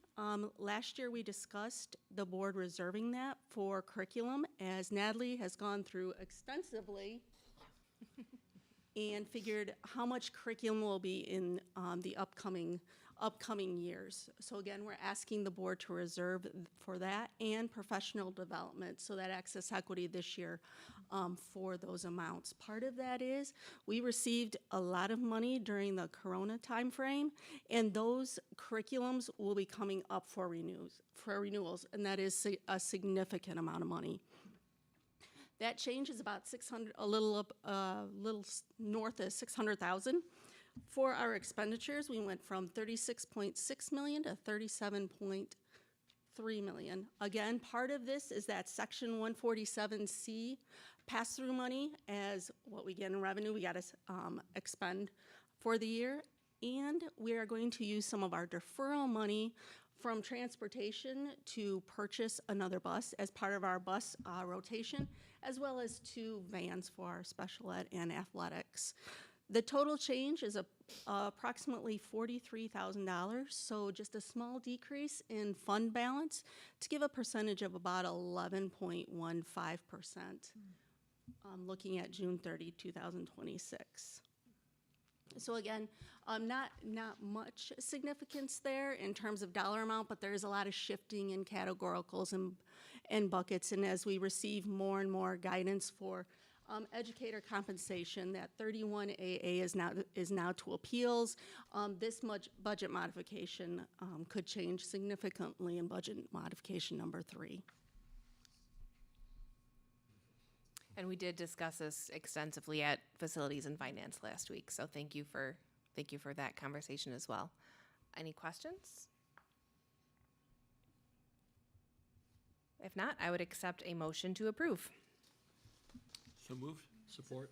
S9: last year we discussed the board reserving that for curriculum, as Natalie has gone through extensively and figured how much curriculum will be in the upcoming years. So again, we're asking the board to reserve for that and professional development, so that excess equity this year for those amounts. Part of that is we received a lot of money during the Corona timeframe, and those curriculums will be coming up for renewals, and that is a significant amount of money. That change is about a little north of 600,000. For our expenditures, we went from 36.6 million to 37.3 million. Again, part of this is that Section 147C pass-through money, as what we get in revenue, we got to expend for the year. And we are going to use some of our deferral money from transportation to purchase another bus as part of our bus rotation, as well as 2 vans for our special ed and athletics. The total change is approximately $43,000, so just a small decrease in fund balance to give a percentage of about 11.15%, looking at June 30, 2026. So again, not much significance there in terms of dollar amount, but there is a lot of shifting in categoricals and buckets, and as we receive more and more guidance for educator compensation, that 31AA is now to appeals. This much budget modification could change significantly in budget modification number 3.
S1: And we did discuss this extensively at Facilities and Finance last week, so thank you for that conversation as well. Any questions? If not, I would accept a motion to approve.
S4: So moved. Support.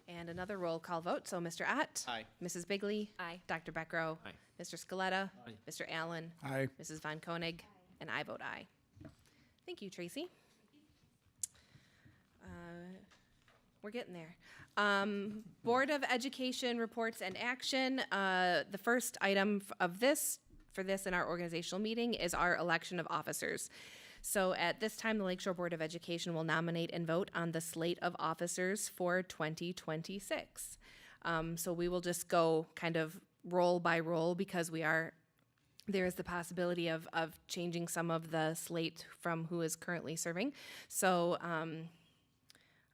S1: And another roll call vote. So Mr. Ott?
S5: Aye.
S1: Mrs. Bigley?
S11: Aye.
S1: Dr. Beckrow?
S4: Aye.
S1: Mr. Scaletta?
S4: Aye.
S1: Mr. Allen?
S12: Aye.
S1: Mrs. Von Koenig? And I vote aye. Thank you, Tracy. We're getting there. Board of Education reports and action. The first item for this in our organizational meeting is our election of officers. So at this time, the Lakeshore Board of Education will nominate and vote on the slate of officers for 2026. So we will just go kind of role by role because there is the possibility of changing some of the slate from who is currently serving. So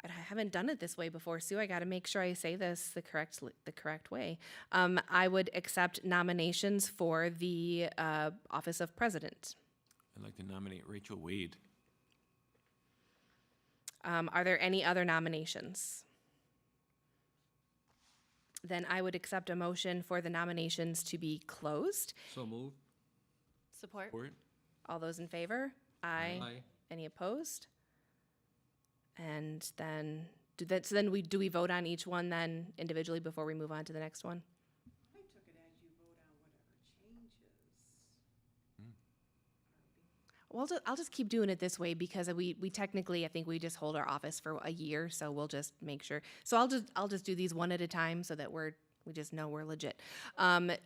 S1: I haven't done it this way before, Sue. I got to make sure I say this the correct way. I would accept nominations for the office of president.
S4: I'd like to nominate Rachel Wade.
S1: Are there any other nominations? Then I would accept a motion for the nominations to be closed.
S4: So moved.
S11: Support.
S4: Support.
S1: All those in favor? Aye.
S4: Aye.
S1: Any opposed? And then, do we vote on each one then individually before we move on to the next one?
S9: I took it as you vote on whatever changes.
S1: Well, I'll just keep doing it this way because we technically, I think we just hold our office for a year, so we'll just make sure. So I'll just do these one at a time so that we just know we're legit.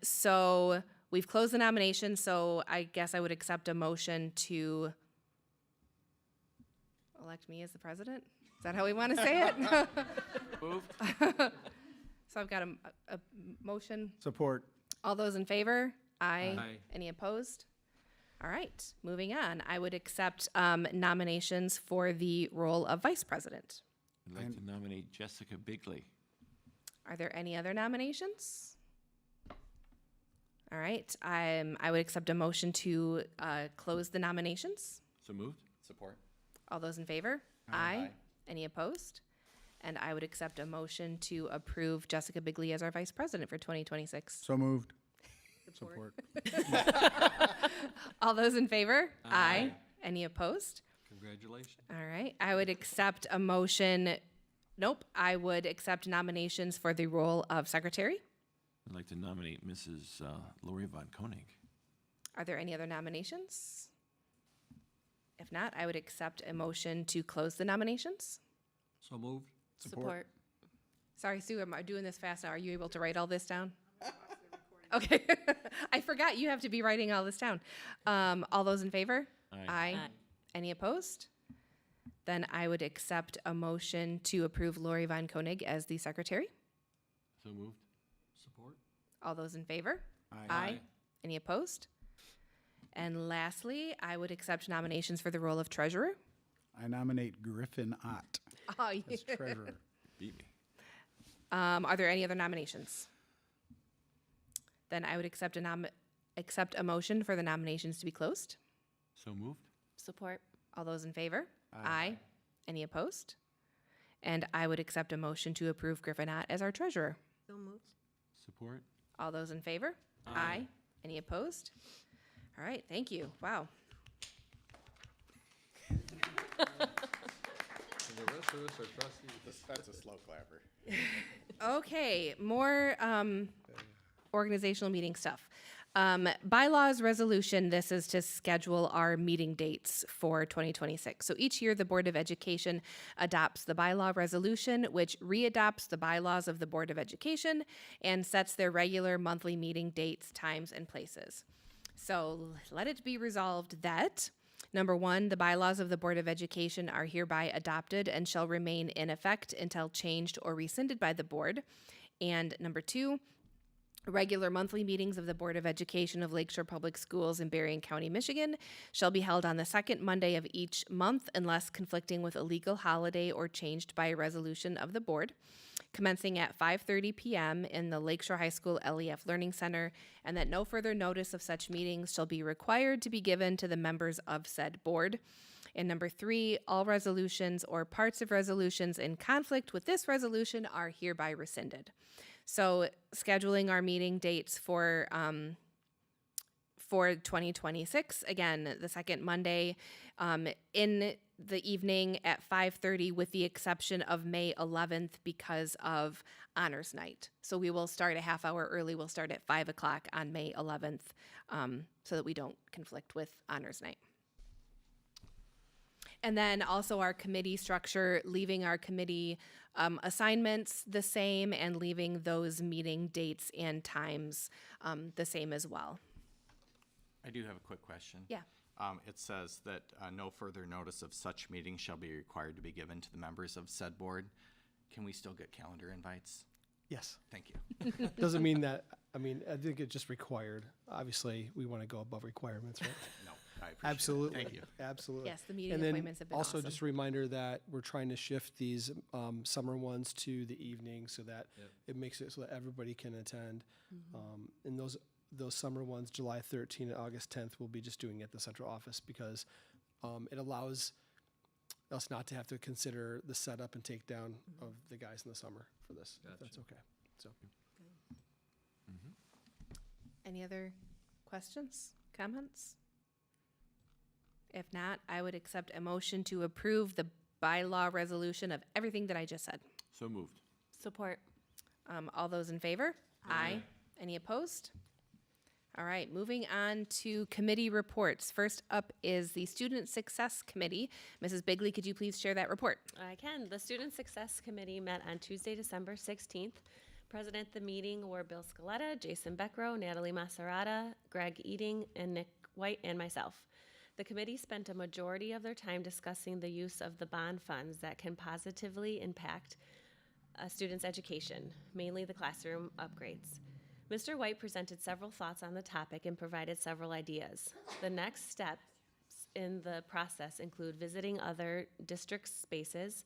S1: So we've closed the nomination, so I guess I would accept a motion to elect me as the president. Is that how we want to say it?
S4: Moved.
S1: So I've got a motion.
S12: Support.
S1: All those in favor? Aye.
S4: Aye.
S1: Any opposed? All right, moving on. I would accept nominations for the role of vice president.
S4: I'd like to nominate Jessica Bigley.
S1: Are there any other nominations? All right, I would accept a motion to close the nominations.
S4: So moved.
S5: Support.
S1: All those in favor? Aye. Any opposed? And I would accept a motion to approve Jessica Bigley as our vice president for 2026.
S12: So moved. Support.
S1: All those in favor? Aye. Any opposed?
S4: Congratulations.
S1: All right, I would accept a motion. Nope, I would accept nominations for the role of secretary.
S4: I'd like to nominate Mrs. Lori Von Koenig.
S1: Are there any other nominations? If not, I would accept a motion to close the nominations.
S4: So moved.
S11: Support.
S1: Sorry, Sue, am I doing this fast now? Are you able to write all this down? Okay, I forgot you have to be writing all this down. All those in favor?
S4: Aye.
S1: Aye. Any opposed? Then I would accept a motion to approve Lori Von Koenig as the secretary.
S4: So moved. Support.
S1: All those in favor?
S12: Aye.
S1: Any opposed? And lastly, I would accept nominations for the role of treasurer.
S12: I nominate Griffin Ott
S1: Oh,
S12: as treasurer.
S4: Beat me.
S1: Are there any other nominations? Then I would accept a motion for the nominations to be closed.
S4: So moved.
S11: Support.
S1: All those in favor? Aye. Any opposed? And I would accept a motion to approve Griffin Ott as our treasurer.
S7: So moved.
S4: Support.
S1: All those in favor? Aye. Any opposed? All right, thank you. Wow.
S4: The rest of us are trustees.
S5: That's a slow clapper.
S1: Okay, more organizational meeting stuff. Bylaws resolution, this is to schedule our meeting dates for 2026. So each year, the Board of Education adopts the bylaw resolution, which readopts the bylaws of the Board of Education and sets their regular monthly meeting dates, times, and places. So let it be resolved that, number one, the bylaws of the Board of Education are hereby adopted and shall remain in effect until changed or rescinded by the board. And number two, regular monthly meetings of the Board of Education of Lakeshore Public Schools in Berrien County, Michigan, shall be held on the second Monday of each month unless conflicting with a legal holiday or changed by a resolution of the board, commencing at 5:30 p.m. in the Lakeshore High School LEF Learning Center, and that no further notice of such meetings shall be required to be given to the members of said board. And number three, all resolutions or parts of resolutions in conflict with this resolution are hereby rescinded. So scheduling our meeting dates for for 2026. Again, the second Monday in the evening at 5:30, with the exception of May 11th because of Honors Night. So we will start a half hour early. We'll start at 5 o'clock on May 11th so that we don't conflict with Honors Night. And then also our committee structure, leaving our committee assignments the same and leaving those meeting dates and times the same as well.
S5: I do have a quick question.
S1: Yeah.
S5: It says that no further notice of such meeting shall be required to be given to the members of said board. Can we still get calendar invites?
S2: Yes.
S5: Thank you.
S2: Doesn't mean that, I mean, I think it's just required. Obviously, we want to go above requirements, right?
S5: No, I appreciate
S2: Absolutely.
S5: it. Thank you.
S2: Absolutely.
S1: Yes, the meeting
S2: And then
S1: appointments have been
S2: also
S1: awesome.
S2: just a reminder that we're trying to shift these summer ones to the evening so that it makes it so that everybody can attend. And those summer ones, July 13th and August 10th, we'll be just doing it at the central office because it allows us not to have to consider the setup and takedown of the guys in the summer for this. If that's okay. So.
S1: Any other questions, comments? If not, I would accept a motion to approve the bylaw resolution of everything that I just said.
S4: So moved.
S11: Support.
S1: All those in favor? Aye. Any opposed? All right, moving on to committee reports. First up is the Student Success Committee. Mrs. Bigley, could you please share that report?
S11: I can. The Student Success Committee met on Tuesday, December 16th. Present at the meeting were Bill Scaletta, Jason Beckrow, Natalie Maserata, Greg Eating, and Nick White, and myself. The committee spent a majority of their time discussing the use of the bond funds that can positively impact a student's education, mainly the classroom upgrades. Mr. White presented several thoughts on the topic and provided several ideas. The next steps in the process include visiting other district spaces,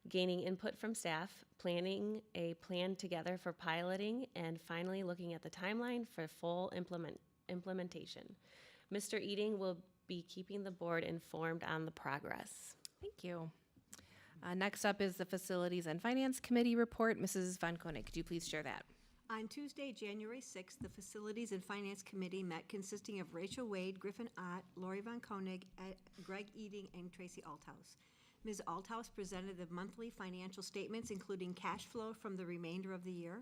S11: gaining input from staff, planning a plan together for piloting, and finally looking at the timeline for full implementation. Mr. Eating will be keeping the board informed on the progress.
S1: Thank you. Next up is the Facilities and Finance Committee report. Mrs. Von Koenig, could you please share that?
S7: On Tuesday, January 6th, the Facilities and Finance Committee met consisting of Rachel Wade, Griffin Ott, Lori Von Koenig, Greg Eating, and Tracy Althouse. Ms. Althouse presented the monthly financial statements, including cash flow from the remainder of the year,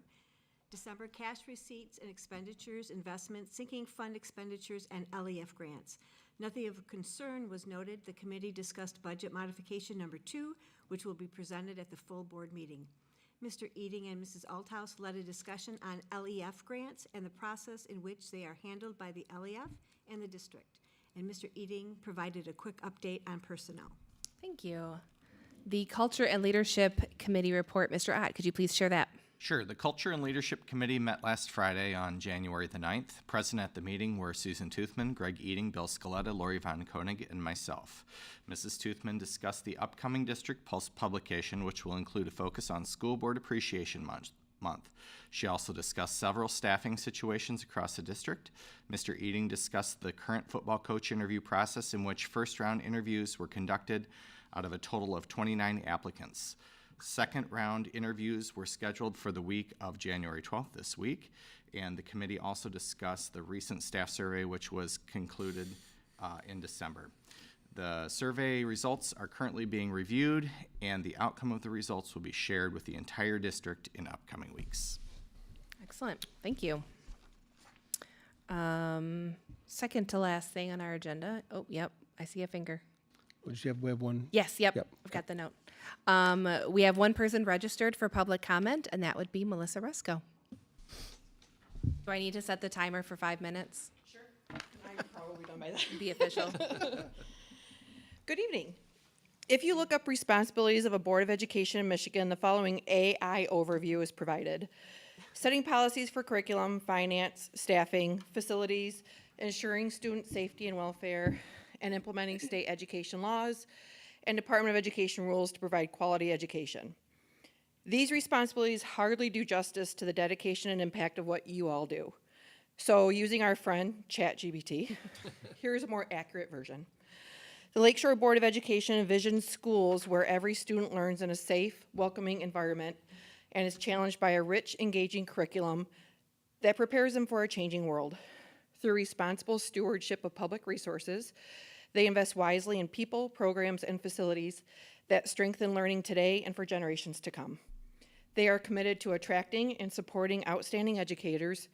S7: December cash receipts and expenditures, investments, sinking fund expenditures, and LEF grants. Nothing of concern was noted. The committee discussed budget modification number 2, which will be presented at the full board meeting. Mr. Eating and Mrs. Althouse led a discussion on LEF grants and the process in which they are handled by the LEF and the district. And Mr. Eating provided a quick update on personnel.
S1: Thank you. The Culture and Leadership Committee report. Mr. Ott, could you please share that?
S5: Sure. The Culture and Leadership Committee met last Friday on January the 9th. Present at the meeting were Susan Toothman, Greg Eating, Bill Scaletta, Lori Von Koenig, and myself. Mrs. Toothman discussed the upcoming district pulse publication, which will include a focus on School Board Appreciation Month. She also discussed several staffing situations across the district. Mr. Eating discussed the current football coach interview process in which first-round interviews were conducted out of a total of 29 applicants. Second round interviews were scheduled for the week of January 12th, this week, and the committee also discussed the recent staff survey, which was concluded in December. The survey results are currently being reviewed, and the outcome of the results will be shared with the entire district in upcoming weeks.
S1: Excellent. Thank you. Second to last thing on our agenda. Oh, yep. I see a finger.
S2: Did you have, we have one?
S1: Yes, yep. I've got the note. We have one person registered for public comment, and that would be Melissa Rusko. Do I need to set the timer for 5 minutes?
S16: Sure. I'm probably done by then.
S1: Be official.
S16: Good evening. If you look up responsibilities of a Board of Education in Michigan, the following AI overview is provided. Setting policies for curriculum, finance, staffing, facilities, ensuring student safety and welfare, and implementing state education laws, and Department of Education rules to provide quality education. These responsibilities hardly do justice to the dedication and impact of what you all do. So using our friend ChatGPT, here's a more accurate version. The Lakeshore Board of Education envisions schools where every student learns in a safe, welcoming environment and is challenged by a rich, engaging curriculum that prepares them for a changing world. through responsible stewardship of public resources. They invest wisely in people, programs, and facilities that strengthen learning today and for generations to come. They are committed to attracting and supporting outstanding educators,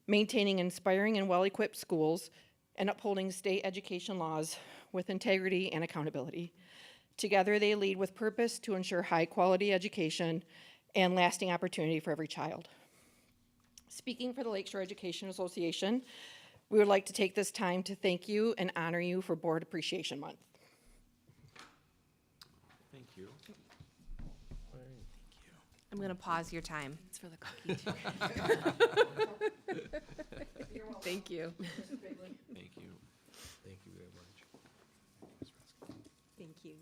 S16: maintaining inspiring and well-equipped schools, and upholding state education laws with integrity and accountability. Together, they lead with purpose to ensure high-quality education and lasting opportunity for every child. Speaking for the Lakeshore Education Association, we would like to take this time to thank you and honor you for Board Appreciation Month.
S4: Thank you.
S1: I'm going to pause your time.
S11: It's for the cookie too.
S1: Thank you.
S4: Thank you. Thank you very much.
S7: Thank you.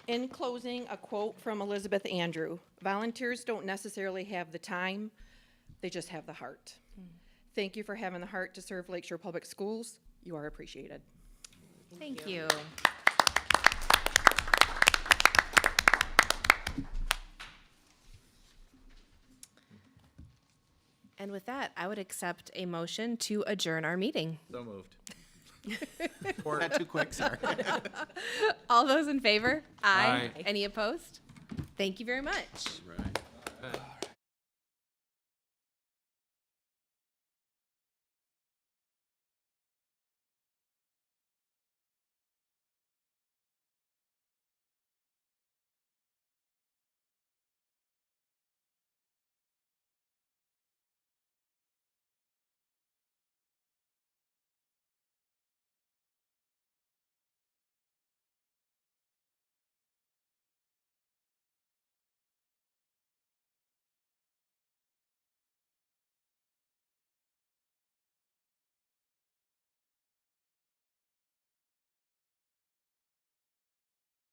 S16: In closing, a quote from Elizabeth Andrew: "Volunteers don't necessarily have the time, they just have the heart." Thank you for having the heart to serve Lakeshore Public Schools. You are appreciated.
S1: Thank you. And with that, I would accept a motion to adjourn our meeting.
S5: So moved. Or not too quick, sorry.
S1: All those in favor?
S5: Aye.
S1: Any opposed? Thank you very much.
S4: Right.